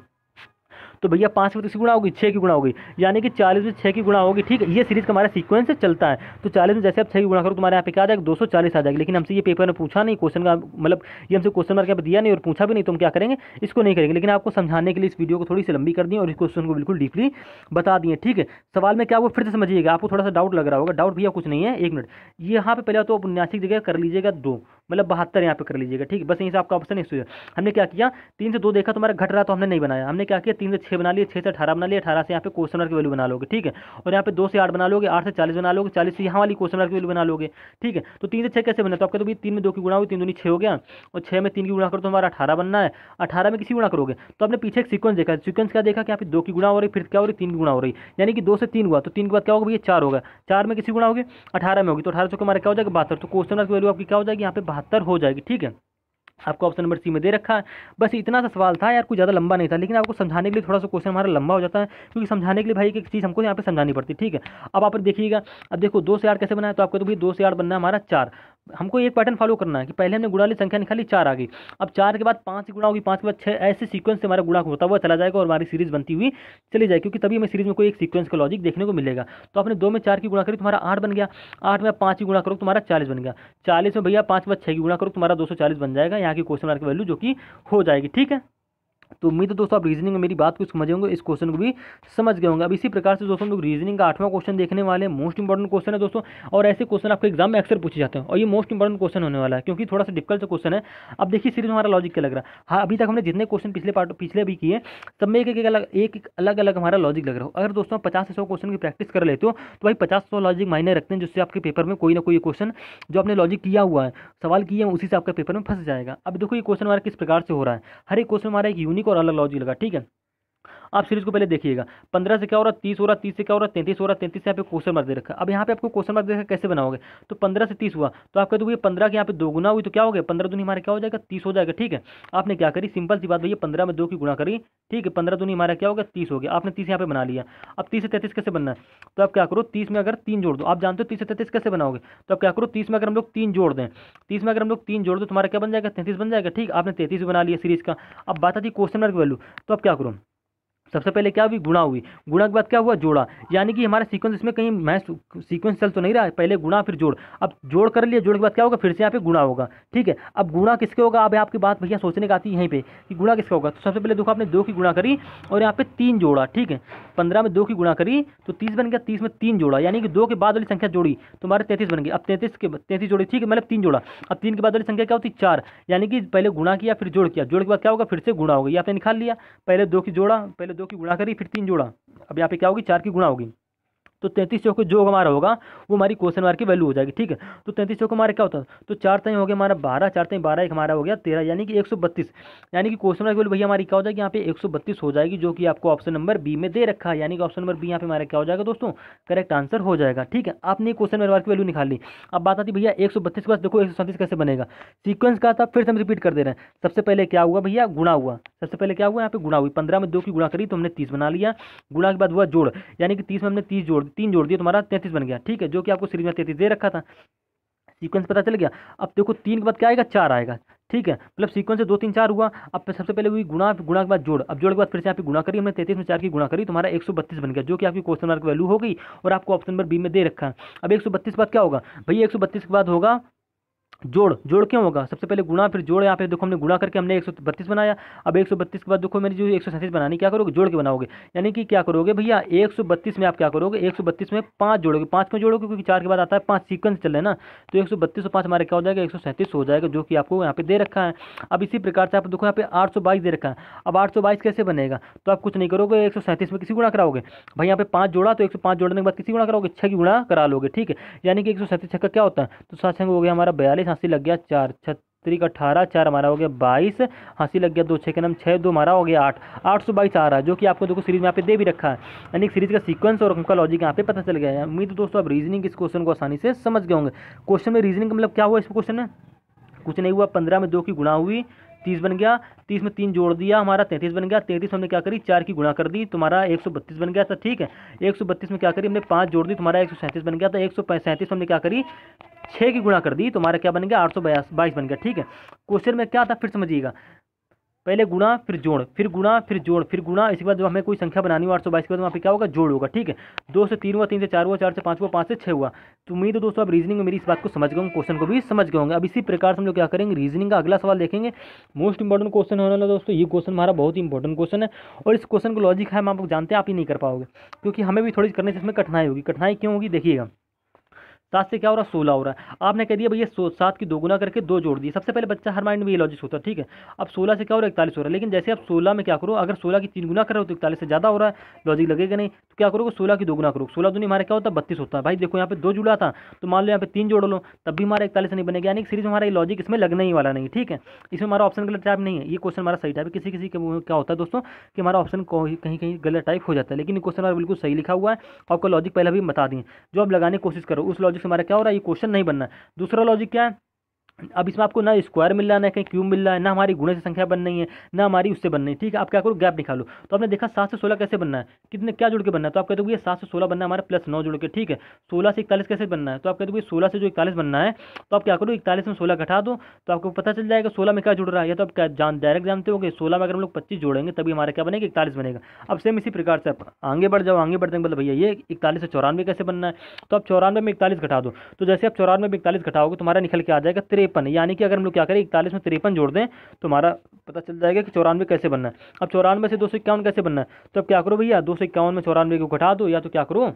Speaker 1: तो भैया 5 में किसी गुणा होगी, 6 की गुणा होगी, यानी कि 40 में 6 की गुणा होगी, ठीक है। ये सीरीज का हमारा सीक्वेंस से चलता है। तो 40 में जैसे आप 6 की गुणा करो तुम्हारे यहाँ पे क्या आ जाएगा, 240 आ जाएगी। लेकिन हमसे ये पेपर में पूछा नहीं, क्वेश्चन का मतलब ये हमसे क्वेश्चन मार्क यहाँ पे दिया नहीं और पूछा भी नहीं, तो हम क्या करेंगे, इसको नहीं करेंगे। लेकिन आपको समझाने के लिए इस वीडियो को थोड़ी सी लंबी कर दी और इस क्वेश्चन को बिल्कुल डीपली बता दिए, ठीक है। सवाल में क्या वो फिर से समझिएगा, आपको थोड़ा सा डाउट लग रहा होगा, डाउट भैया कुछ नहीं है, एक मिनट। यहाँ पे पहले तो 79 की जगह कर लीजिएगा 2, मतलब 72 यहाँ पे कर लीजिएगा, ठीक है। बस यहीं से आपका ऑप्शन है। हमने क्या किया, 3 से 2 देखा तुम्हारा घट रहा तो हमने नहीं बनाया, हमने क्या किया 3 से 6 बना लिए, 6 से 18 बना लिए, 18 से यहाँ पे क्वेश्चन मार्क की वैल्यू बना लोगे, ठीक है। और यहाँ पे 2 से 8 बना लोगे, 8 से 40 बना लोगे, 40 से यहाँ वाली क्वेश्चन मार्क की वैल्यू बना लोगे, ठीक है। तो 3 से 6 कैसे बना, तो आपका तो 3 में 2 की गुणा हुई, 3 दूनी 6 हो गया, और 6 में 3 की गुणा करो तो हमारा 18 बनना है। 18 में किसी गुणा करोगे, तो आपने पीछे एक सीक्वेंस देखा, सीक्वेंस क्या देखा कि यहाँ पे 2 की गुणा हो रही, फिर क्या हो रही, 3 की गुणा हो रही, यानी कि 2 से 3 हुआ, तो 3 के बाद क्या होगा भैया 4 होगा, 4 में किसी गुणा होगी, 18 में होगी, तो 18 से हमारा क्या हो जाएगा 72। तो क्वेश्चन मार्क की वैल्यू आपकी क्या हो जाएगी, यहाँ पे 72 हो जाएगी, ठीक है। आपको ऑप्शन नंबर सी में दे रखा है। बस इतना सा सवाल था यार, कुछ ज़्यादा लंबा नहीं था, लेकिन आपको समझाने के लिए थोड़ा सा क्वेश्चन हमारा लंबा हो जाता है, क्योंकि समझाने के लिए भाई एक चीज़ हमको यहाँ पे समझानी पड़ती है, ठीक है। अब आप देखिएगा, अब देखो 2 से 8 कैसे बना है, तो आपको तो भाई 2 से 8 बनना है हमारा 4, हमको एक पैटर्न फॉलो करना है कि पहले हमने गुणा वाली संख्या निकाली, 4 आ गई, अब 4 के बाद 5 गुणा होगी, 5 के बाद 6, ऐसे सीक्वेंस से हमारा गुणा होता हुआ चला जाएगा और हमारी सीरीज बनती हुई चली जाएगी, क्योंकि तभी हमें सीरीज में कोई एक सीक्वेंस का लॉजिक देखने को मिलेगा। तो आपने 2 में 4 की गुणा करी, तुम्हारा 8 बन गया, 8 में 5 की गुणा करो तुम्हारा 40 बन गया, 40 में भैया 5 के बाद 6 की गुणा करो तुम्हारा 240 बन जाएगा, यहाँ की क्वेश्चन मार्क की वैल्यू जो कि हो जाएगी। ठीक है, तो उम्मीद है दोस्तों आप रीजनिंग में मेरी बात को समझे होंगे, इस क्वेश्चन को भी समझ गए होंगे। अब इसी प्रकार से दोस्तों हम लोग रीजनिंग का 8वां क्वेश्चन देखने वाले हैं, मोस्ट इंपॉर्टेंट क्वेश्चन है दोस्तों, और ऐसे क्वेश्चन आपके एग्जाम में अक्सर पूछे जाते हैं और ये मोस्ट इंपॉर्टेंट क्वेश्चन होने वाला है, क्योंकि थोड़ा सा डिफिकल्ट सा क्वेश्चन है। अब देखिए सीरीज में हमारा लॉजिक क्या लग रहा है। हाँ, अभी तक हमने जितने क्वेश्चन पिछले भी किए सब में एक अलग अलग हमारा लॉजिक लग रहा हो। अगर दोस्तों 50 से 100 क्वेश्चन की प्रैक्टिस कर लेते हो तो भाई 50-100 लॉजिक मायने रखते हैं, जिससे आपके पेपर में कोई ना कोई क्वेश्चन जो आपने लॉजिक किया हुआ है, सवाल किए हैं, उसी से आपका पेपर में फंस जाएगा। अब देखो ये क्वेश्चन हमारा किस प्रकार से हो रहा है, हर एक क्वेश्चन हमारा एक यूनिक और अलग लॉजिक लगा। ठीक है, आप सीरीज को पहले देखिएगा, 15 से क्या हो रहा है 30 हो रहा है, 30 से क्या हो रहा है 33 हो रहा है, 33 से यहाँ पे क्वेश्चन मार्क दे रखा है। अब यहाँ पे आपको क्वेश्चन मार्क देखा कैसे बनाओगे, तो 15 से 30 हुआ तो आप कहते हो भैया 15 के यहाँ पे 2 गुना हुई तो क्या हो गया, 15 दूनी हमारा क्या हो जाएगा 30 हो जाएगा। ठीक है, आपने क्या करी, सिंपल सी बात भैया 15 में 2 की गुणा करी, ठीक है, 15 दूनी हमारा क्या हो गया 30 हो गया, आपने 30 यहाँ पे बना लिया। अब 30 से 33 कैसे बनना है, तो आप क्या करो 30 में अगर 3 जोड़ दो, आप जानते हो 30 से 33 कैसे बनाओगे, तो आप क्या करो 30 में अगर हम लोग 3 जोड़ दें, 30 में अगर हम लोग 3 जोड़ दो तुम्हारा क्या बन जाएगा 33 बन जाएगा। ठीक, आपने 33 बना लिया सीरीज का। अब बात आती है क्वेश्चन मार्क वैल्यू, तो आप क्या करो, सबसे पहले क्या हुई गुणा हुई, गुणा के बाद क्या हुआ जोड़ा, यानी कि हमारा सीक्वेंस इसमें कहीं मैथ सीक्वेंस चल तो नहीं रहा है, पहले गुणा फिर जोड़। अब जोड़ कर लिया, जोड़ के बाद क्या होगा फिर से यहाँ पे गुणा होगा। ठीक है, अब गुणा किसके होगा, अब आपकी बात भैया सोचने का आती है यहीं पे कि गुणा किसका होगा। तो सबसे पहले देखो आपने 2 की गुणा करी और यहाँ पे 3 जोड़ा। ठीक है, 15 में 2 की गुणा करी तो 30 बन गया, 30 में 3 जोड़ा, यानी कि 2 के बाद वाली संख्या जोड़ी तुम्हारे 33 बन गई। अब 33 जोड़ी, ठीक है, मतलब 3 जोड़ा। अब 3 के बाद वाली संख्या क्या होती है 4, यानी कि पहले गुणा किया फिर जोड़ किया, जोड़ के बाद क्या होगा फिर से गुणा होगा, ये आपने निकाल लिया। पहले 2 की जोड़ा, पहले 2 की गुणा करी फिर 3 जोड़ा, अब यहाँ पे क्या होगी 4 की गुणा होगी। तो 33 चौके जो हमारा होगा वो हमारी क्वेश्चन मार्क की वैल्यू हो जाएगी। ठीक है, तो 33 चौके हमारा क्या होता है, तो 4 तय हो गया हमारा 12, 4 तय 12 एक हमारा हो गया 13, यानी कि 132, यानी कि क्वेश्चन मार्क की वैल्यू भैया हमारी क्या हो जाएगी यहाँ पे 132 हो जाएगी, जो कि आपको ऑप्शन नंबर बी में दे रखा है, यानी कि ऑप्शन नंबर बी यहाँ पे हमारा क्या हो जाएगा दोस्तों, करेक्ट आंसर हो जाएगा। ठीक है, आपने क्वेश्चन मार्क की वैल्यू निकाल ली। अब बात आती भैया 132 के बाद देखो 137 कैसे बनेगा, सीक्वेंस का था फिर से हम रिपीट कर दे रहे हैं। सबसे पहले क्या हुआ भैया गुणा हुआ, सबसे पहले क्या हुआ यहाँ पे गुणा हुई, 15 में 2 की गुणा करी तो हमने 30 बना लिया, गुणा के बाद हुआ जोड़, यानी कि 30 में हमने 3 जोड़ दिया तुम्हारा 33 बन गया। ठीक है, जो कि आपको सीरीज में 33 दे रखा था, सीक्वेंस पता चल गया। अब देखो 3 के बाद क्या आएगा 4 आएगा। ठीक है, मतलब सीक्वेंस से 2 3 4 हुआ। अब सबसे पहले हुई गुणा, गुणा के बाद जोड़, अब जोड़ के बाद फिर से यहाँ पे गुणा करी हमने 33 में 4 की गुणा करी, तुम्हारा 132 बन गया, जो कि आपकी क्वेश्चन मार्क वैल्यू हो गई और आपको ऑप्शन नंबर बी में दे रखा है। अब 132 के बाद क्या होगा भैया, 132 के बाद होगा जोड़, जोड़ क्यों होगा, सबसे पहले गुणा फिर जोड़, यहाँ पे देखो हमने गुणा करके हमने 132 बनाया। अब 132 के बाद देखो मेरी जो 137 बनानी, क्या करोगे जोड़ के बनाओगे, यानी कि क्या करोगे भैया 132 में आप क्या करोगे 132 में 5 जोड़ोगे, 5 क्यों जोड़ोगे क्योंकि 4 के बाद आता है 5, सीक्वेंस चल रहे हैं ना, तो 132 और 5 हमारे क्या हो जाएगा 137 हो जाएगा, जो कि आपको यहाँ पे दे रखा है। अब इसी प्रकार से आप देखो यहाँ पे 822 दे रखा है। अब 822 कैसे बनेगा, तो आप कुछ नहीं करोगे 137 में किसी गुणा कराओगे, भाई यहाँ पे 5 जोड़ा तो 105 जोड़ने के बाद किसी गुणा कराओगे 6 की गुणा करा लोगे। ठीक है, यानी कि 137 का क्या होता है, तो 7 हो गया हमारा 42, हंसी लग गया 4, 6 का 18, 4 हमारा हो गया 22, हंसी लग गया 2, 6 के नाम 6, 2 हमारा हो गया 8, 822 आ रहा है, जो कि आपको देखो सीरीज में यहाँ पे दे भी रखा है, यानी सीरीज का सीक्वेंस और उनका लॉजिक यहाँ पे पता चल गया है। उम्मीद है दोस्तों आप रीजनिंग इस क्वेश्चन को आसानी से समझ गए होंगे। क्वेश्चन में रीजनिंग का मतलब क्या हुआ इस क्वेश्चन में, कुछ नहीं हुआ, 15 में 2 की गुणा हुई 30 बन गया, 30 में 3 जोड़ दिया हमारा 33 बन गया, 33 हमने क्या करी 4 की गुणा कर दी, तुम्हारा 132 बन गया था। ठीक है, 132 में क्या करी हमने 5 जोड़ दी, तुम्हारा 137 बन गया था, 137 हमने क्या करी 6 की गुणा कर दी, तुम्हारा क्या बन गया 822 बन गया। ठीक है, क्वेश्चन में क्या था फिर समझिएगा, पहले गुणा फिर जोड़, फिर गुणा फिर जोड़, फिर गुणा, इसके बाद जब हमें कोई संख्या बनानी हो 822 के बाद वहाँ पे क्या होगा जोड़ होगा। ठीक है, 2 से 3 हुआ, 3 से 4 हुआ, 4 से 5 हुआ, 5 से 6 हुआ। तो उम्मीद है दोस्तों आप रीजनिंग में मेरी इस बात को समझ गए होंगे, क्वेश्चन को भी समझ गए होंगे। अब इसी प्रकार से हम लोग क्या करेंगे, रीजनिंग का अगला सवाल देखेंगे, मोस्ट इंपॉर्टेंट क्वेश्चन होने वाला दोस्तों। ये क्वेश्चन हमारा बहुत ही इंपॉर्टेंट क्वेश्चन है और इस क्वेश्चन को लॉजिक है हम आप लोग जानते हैं, आप ही नहीं कर पाओगे, क्योंकि हमें भी थोड़ी करने से इसमें कठिनाई होगी। कठिनाई क्यों होगी देखिएगा, 7 से क्या हो रहा है 16 हो रहा है, आपने कह दिया भैया 7 की 2 गुना करके 2 जोड़ दिए। सबसे पहले बच्चा हर माइंड में ये लॉजिक होता है। ठीक है, अब 16 से क्या हो रहा है 41 हो रहा है, लेकिन जैसे आप 16 में क्या करो, अगर 16 की 3 गुना कर रहे हो तो 41 से ज़्यादा हो रहा है, लॉजिक लगेगा नहीं, तो क्या करोगे 16 की 2 गुना करो, 16 दूनी हमारा क्या होता है 32 होता है। भाई देखो यहाँ पे 2 जुड़ा था तो मान लो यहाँ पे 3 जोड़ लो, तब भी हमारा 41 नहीं बनेगा, यानी कि सीरीज में हमारा ये लॉजिक इसमें लगने ही वाला नहीं। ठीक है, इसमें हमारा ऑप्शन गलत टाइप नहीं है, ये क्वेश्चन हमारा सही टाइप है। किसी किसी के क्या होता है दोस्तों कि हमारा ऑप्शन कहीं कहीं गलत टाइप हो जाता है, लेकिन ये क्वेश्चन हमारा बिल्कुल सही लिखा हुआ है, आपका लॉजिक पहले भी बता दिए, जो आप लगाने की कोशिश करो उस लॉजिक से हमारा क्या हो रहा है ये क्वेश्चन नहीं बनना है। दूसरा लॉजिक क्या है, अब इसमें आपको ना स्क्वायर मिल रहा है, ना कहीं क्यूब मिल रहा है, ना हमारी गुणे से संख्या बन रही है, ना हमारी उससे बन रही है। ठीक है, आप क्या करो, गैप निकालो। तो आपने देखा 7 से 16 कैसे बनना है, कितने क्या जुड़ के बनना है, तो आप कहते हो ये 7 से 16 बनना है हमारा प्लस 9 जुड़ के। ठीक है, 16 से 41 कैसे बनना है, तो आप कहते हो 16 से जो 41 बनना है, तो आप क्या करो 41 में 16 घटा दो, तो आपको पता चल जाएगा 16 में क्या जुड़ रहा है। या तो आप क्या डायरेक्ट जानते हो कि 16 में अगर हम लोग 25 जोड़ेंगे तभी हमारा क्या बनेगा, 41 बनेगा। अब सेम इसी प्रकार से आप आगे बढ़ जाओ, आगे बढ़ते हैं मतलब भैया ये 41 से 94 कैसे बनना है, तो आप 94 में 41 घटा दो। तो जैसे आप 94 में 41 घटाओगे तुम्हारा निकल के आ जाएगा 53। यानी कि अगर हम लोग क्या करें 41 में 53 जोड़ दें तो हमारा पता चल जाएगा कि 94 कैसे बनना है। अब 94 से 251 कैसे बनना है, तो अब क्या करो भैया 251 में 94 को घटा दो, या तो क्या करो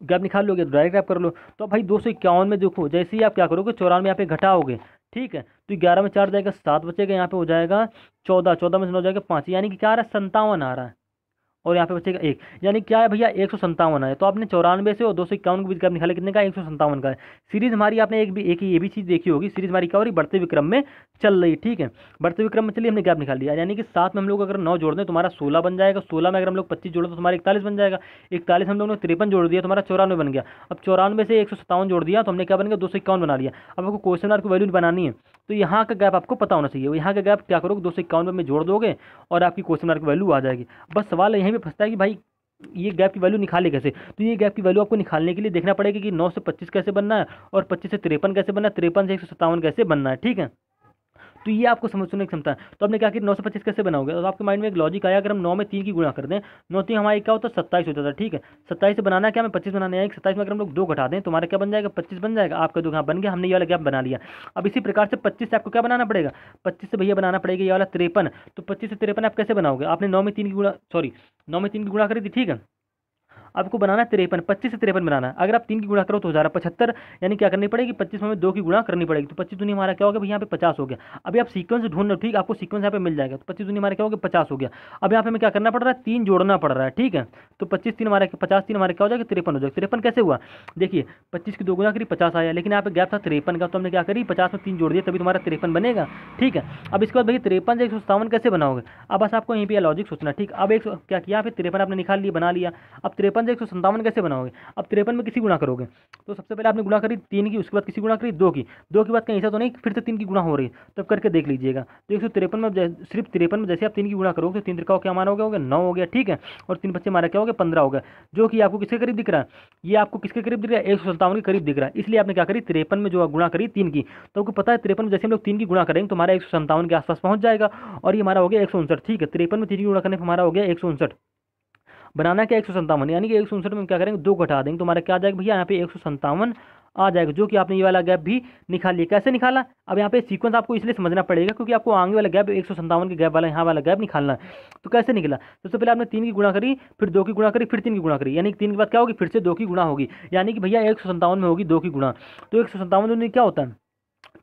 Speaker 1: गैप निकाल लोगे, डायरेक्ट गैप कर लो। तो अब भाई 251 में देखो जैसे ही आप क्या करोगे 94 यहाँ पे घटाओगे, ठीक है, तो 11 में 4 जाएगा 7 बचेगा, यहाँ पे हो जाएगा 14, 14 में से 9 जाएगा 5, यानी कि क्या आ रहा है 57 आ रहा है, और यहाँ पे बचेगा 1, यानी क्या है भैया 157 है। तो आपने 94 से और 251 के बीच गैप निकाले, कितने का 157 का है। सीरीज हमारी आपने एक ये भी चीज़ देखी होगी, सीरीज हमारी क्या हो रही, बढ़ते हुए क्रम में चल रही। ठीक है, बढ़ते हुए क्रम में चलिए हमने गैप निकाल लिया, यानी कि 7 में हम लोग अगर 9 जोड़ दें तुम्हारा 16 बन जाएगा, 16 में अगर हम लोग 25 जोड़ तो तुम्हारा 41 बन जाएगा, 41 हम लोग ने 53 जोड़ दिया तुम्हारा 94 बन गया। अब 94 से 157 जोड़ दिया तो हमने क्या बन गया 251 बना लिया। अब आपको क्वेश्चन मार्क की वैल्यू बनानी है तो यहाँ का गैप आपको पता होना चाहिए, यहाँ का गैप क्या करोगे 251 में जोड़ दोगे और आपकी क्वेश्चन मार्क की वैल्यू आ जाएगी। बस सवाल यहीं पे फंसता है कि भाई ये गैप की वैल्यू निकाले कैसे। तो ये गैप की वैल्यू आपको निकालने के लिए देखना पड़ेगा कि 9 से 25 कैसे बनना है और 25 से 53 कैसे बनना है, 53 से 157 कैसे बनना है। ठीक है, तो ये आपको समझने की क्षमता है। तो आपने क्या किया 9 से 25 कैसे बनाओगे, तो आपके माइंड में एक लॉजिक आया, अगर हम 9 में 3 की गुणा कर दें 9 3 हमारे क्या होता है 27 हो जाता है। ठीक है, 27 से बनाना है क्या, हमें 25 बनाना है, 27 में अगर हम लोग 2 घटा दें तो हमारा क्या बन जाएगा 25 बन जाएगा। आपका 2 यहाँ बन गया, हमने ये वाला गैप बना लिया। अब इसी प्रकार से 25 से आपको क्या बनाना पड़ेगा, 25 से भैया बनाना पड़ेगा ये वाला 53। तो 25 से 53 आप कैसे बनाओगे, आपने 9 में 3 की गुणा 9 में 3 की गुणा करी थी। ठीक है, आपको बनाना है 53, 25 से 53 बनाना है। अगर आप 3 की गुणा करो तो हो जा रहा है 75, यानी क्या करनी पड़ेगी 25 में 2 की गुणा करनी पड़ेगी। तो 25 दूनी हमारा क्या हो गया, यहाँ पे 50 हो गया। अभी आप सीक्वेंस ढूंढ लो, ठीक, आपको सीक्वेंस यहाँ पे मिल जाएगा। तो 25 दूनी हमारे क्या हो गया 50 हो गया। अब यहाँ पे हमें क्या करना पड़ रहा है 3 जोड़ना पड़ रहा है। ठीक है, तो 25 3 हमारे 50 3 हमारे क्या हो जाएगा 53 हो जाएगा। 53 कैसे हुआ, देखिए 25 की 2 गुणा करी 50 आया, लेकिन यहाँ पे गैप था 53 का, तो हमने क्या करी 50 में 3 जोड़ दिया तभी तुम्हारा 53 बनेगा। ठीक है, अब इसके बाद भैया 53 से 157 कैसे बनाओगे, अब बस आपको यहीं पे लॉजिक सोचना। ठीक, अब एक क्या किया फिर 53 आपने निकाल लिया बना लिया। अब 53 से 157 कैसे बनाओगे, अब 53 में किसी गुणा करोगे तो सबसे पहले आपने गुणा करी 3 की, उसके बाद किसी गुणा करी 2 की, 2 की बाद कहीं ऐसा तो नहीं फिर से 3 की गुणा हो रही है, तो अब करके देख लीजिएगा। तो 153 में सिर्फ 53 में जैसे आप 3 की गुणा करोगे तो 3 त्रिका क्या माना हो गया 9 हो गया। ठीक है, और 3 बच्चे मारा क्या हो गया 15 हो गया, जो कि आपको किसके करीब दिख रहा है, ये आपको किसके करीब दिख रहा है 157 के करीब दिख रहा है। इसलिए आपने क्या करी 53 में जो गुणा करी 3 की, तो आपको पता है 53 में जैसे हम लोग 3 की गुणा करेंगे तो हमारा 157 के आसपास पहुंच जाएगा, और ये हमारा हो गया 159। ठीक है, 53 में 3 की गुणा करने पर हमारा हो गया 159, बनाना क्या 157, यानी कि 159 में क्या करेंगे 2 घटा देंगे तो हमारा क्या आ जाएगा भैया यहाँ पे 157 आ जाएगा, जो कि आपने ये वाला गैप भी निकाल लिया। कैसे निकाला, अब यहाँ पे सीक्वेंस आपको इसलिए समझना पड़ेगा क्योंकि आपको आगे वाला गैप 157 के गैप वाला यहाँ वाला गैप निकालना है। तो कैसे निकला, सबसे पहले आपने 3 की गुणा करी, फिर 2 की गुणा करी, फिर 3 की गुणा करी, यानी कि 3 के बाद क्या होगी फिर से 2 की गुणा होगी, यानी कि भैया 157 में होगी 2 की गुणा। तो 157 में क्या होता है,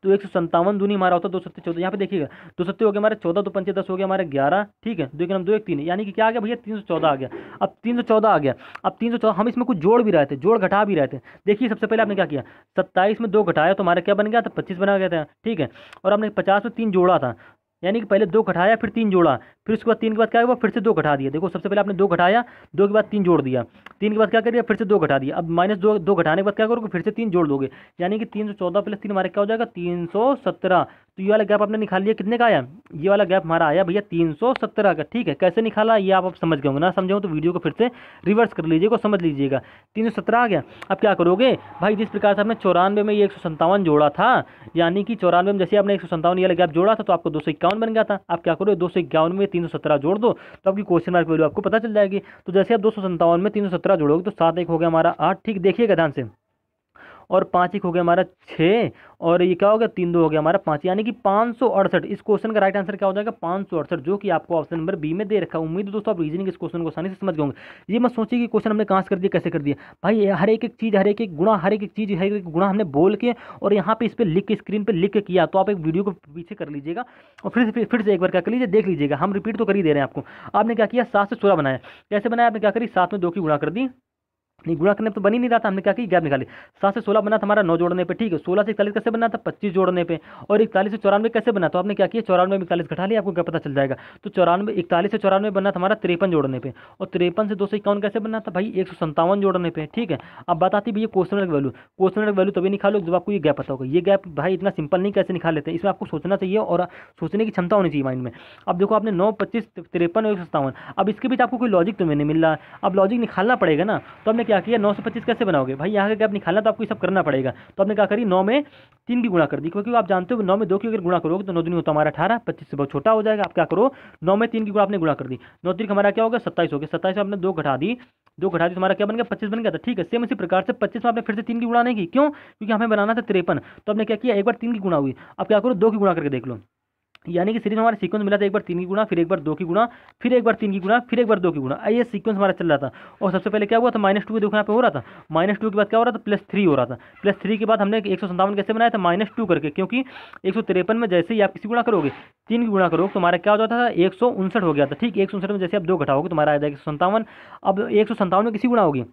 Speaker 1: तो 157 दूनी हमारा होता है 2 सत्ते 14, यहाँ पे देखिएगा 2 सत्ते हो गया हमारे 14, 2 पंचे 10 हो गया हमारे 11। ठीक है, 2 के नाम 2 1 3, यानी कि क्या आ गया भैया 314 आ गया। अब 314 आ गया, अब 314 हम इसमें कुछ जोड़ भी रहे थे, जोड़ घटा भी रहे थे। देखिए सबसे पहले आपने क्या किया 27 में 2 घटाया तो हमारा क्या बन गया था 25 बना गया था। ठीक है, और आपने 50 में 3 जोड़ा था, यानी कि पहले 2 घटाया फिर 3 जोड़ा, फिर उसके बाद 3 के बाद क्या हुआ फिर से 2 घटा दिया। देखो सबसे पहले आपने 2 घटाया, 2 के बाद 3 जोड़ दिया, 3 के बाद क्या कर दिया फिर से 2 घटा दिया। अब -2 घटाने के बाद क्या करोगे फिर से 3 जोड़ दोगे, यानी कि 314 प्लस 3 हमारे क्या हो जाएगा 317। तो ये वाला गैप आपने निकाल लिया, कितने का आया, ये वाला गैप हमारा आया भैया 317 का। ठीक है, कैसे निकाला ये आप समझ गए होंगे, ना समझे हो तो वीडियो को फिर से रिवर्स कर लीजिएगा, समझ लीजिएगा। 317 आ गया। अब क्या करोगे भाई, जिस प्रकार से आपने 94 में ये 157 जोड़ा था, यानी कि 94 में जैसे आपने 157 ये वाला गैप जोड़ा था तो आपको 251 बन गया था। आप क्या करो 251 में 317 जोड़ दो तो आपकी क्वेश्चन मार्क वैल्यू आपको पता चल जाएगी। तो जैसे आप 257 में 317 जोड़ोगे तो 7 1 हो गया हमारा 8। ठीक, देखिएगा ध्यान से, और 5 1 हो गया हमारा 6, और ये क्या हो गया 3 2 हो गया हमारा 5, यानी कि 568। इस क्वेश्चन का राइट आंसर क्या हो जाएगा 568, जो कि आपको ऑप्शन नंबर बी में दे रखा है। उम्मीद है दोस्तों आप रीजनिंग इस क्वेश्चन को आसानी से समझ गए होंगे। ये मत सोचिए कि क्वेश्चन हमने कहाँ से कर दिया कैसे कर दिया, भाई हर एक चीज़ हर एक गुणा हर एक चीज़ हर एक गुणा हमने बोल के और यहाँ पे इस पर लिख के स्क्रीन पर लिख के किया। तो आप एक वीडियो को पीछे कर लीजिएगा और फिर से एक बार क्या कर लीजिए देख लीजिएगा, हम रिपीट तो कर ही दे रहे हैं आपको। आपने क्या किया 7 से 16 बनाया, कैसे बनाया आपने क्या करी 7 में 2 की गुणा कर दी, नहीं, गुणा करने पे तो बन ही नहीं रहा था, हमने क्या किया, गैप निकाली। 7 से 16 बना था हमारा 9 जोड़ने पे, ठीक है। 16 से 41 कैसे बना था, 25 जोड़ने पे। और 41 से 94 कैसे बना, तो आपने क्या किया, 94 में 41 घटा लिया, आपको क्या पता चल जाएगा। तो 94, 41 से 94 बना था हमारा 53 जोड़ने पे। और 53 से 251 कैसे बना था भाई, 157 जोड़ने पे, ठीक है। अब बात आती है भैया question mark value. Question mark value तभी निकालो जब आपको ये गैप पता होगा। ये गैप भाई इतना सिंपल नहीं, कैसे निकाल लेते हैं, इसमें आपको सोचना चाहिए और सोचने की क्षमता होनी चाहिए माइंड में। अब देखो आपने 9, 25, 53 और 157, अब इसके बीच आपको कोई लॉजिक तो नहीं मिल रहा। अब लॉजिक निकालना पड़ेगा ना, तो हमने क्या किया, 9 से 25 कैसे बनाओगे भाई, यहाँ का गैप निकालना तो आपको ये सब करना पड़ेगा। तो आपने क्या करी, 9 में 3 की गुणा कर दी, क्योंकि आप जानते हो 9 में 2 की अगर गुणा करोगे तो 9 दूनी होता हमारा 18, 25 से बहुत छोटा हो जाएगा। आप क्या करो, 9 में 3 की गुणा आपने गुणा कर दी, 9 3 हमारा क्या होगा, 27 हो गया। 27 में आपने 2 घटा दी, 2 घटा दी, तुम्हारा क्या बन गया, 25 बन गया था, ठीक है। सेम इसी प्रकार से 25 में आपने फिर से 3 की गुणा नहीं की, क्यों, क्योंकि हमें बनाना था 53। तो आपने क्या किया, एक बार 3 की गुणा हुई, अब क्या करो 2 की गुणा करके देख लो। यानी कि सीरीज में हमारा सीक्वेंस मिला था, एक बार 3 की गुणा, फिर एक बार 2 की गुणा, फिर एक बार 3 की गुणा, फिर एक बार 2 की गुणा, ये सीक्वेंस हमारा चल रहा था। और सबसे पहले क्या हुआ था, -2 देखो यहाँ पे हो रहा था, -2 के बाद क्या हो रहा था, +3 हो रहा था। +3 के बाद हमने 157 कैसे बनाया था, -2 करके, क्योंकि 153 में जैसे ही आप किसी गुणा करोगे, 3 की गुणा करोगे, तुम्हारा क्या हो जाता था, 159 हो गया था, ठीक। 159 में जैसे आप 2 घटाओगे तुम्हारा आ जाएगा 157। अब 157 में किसी गुणा होगी,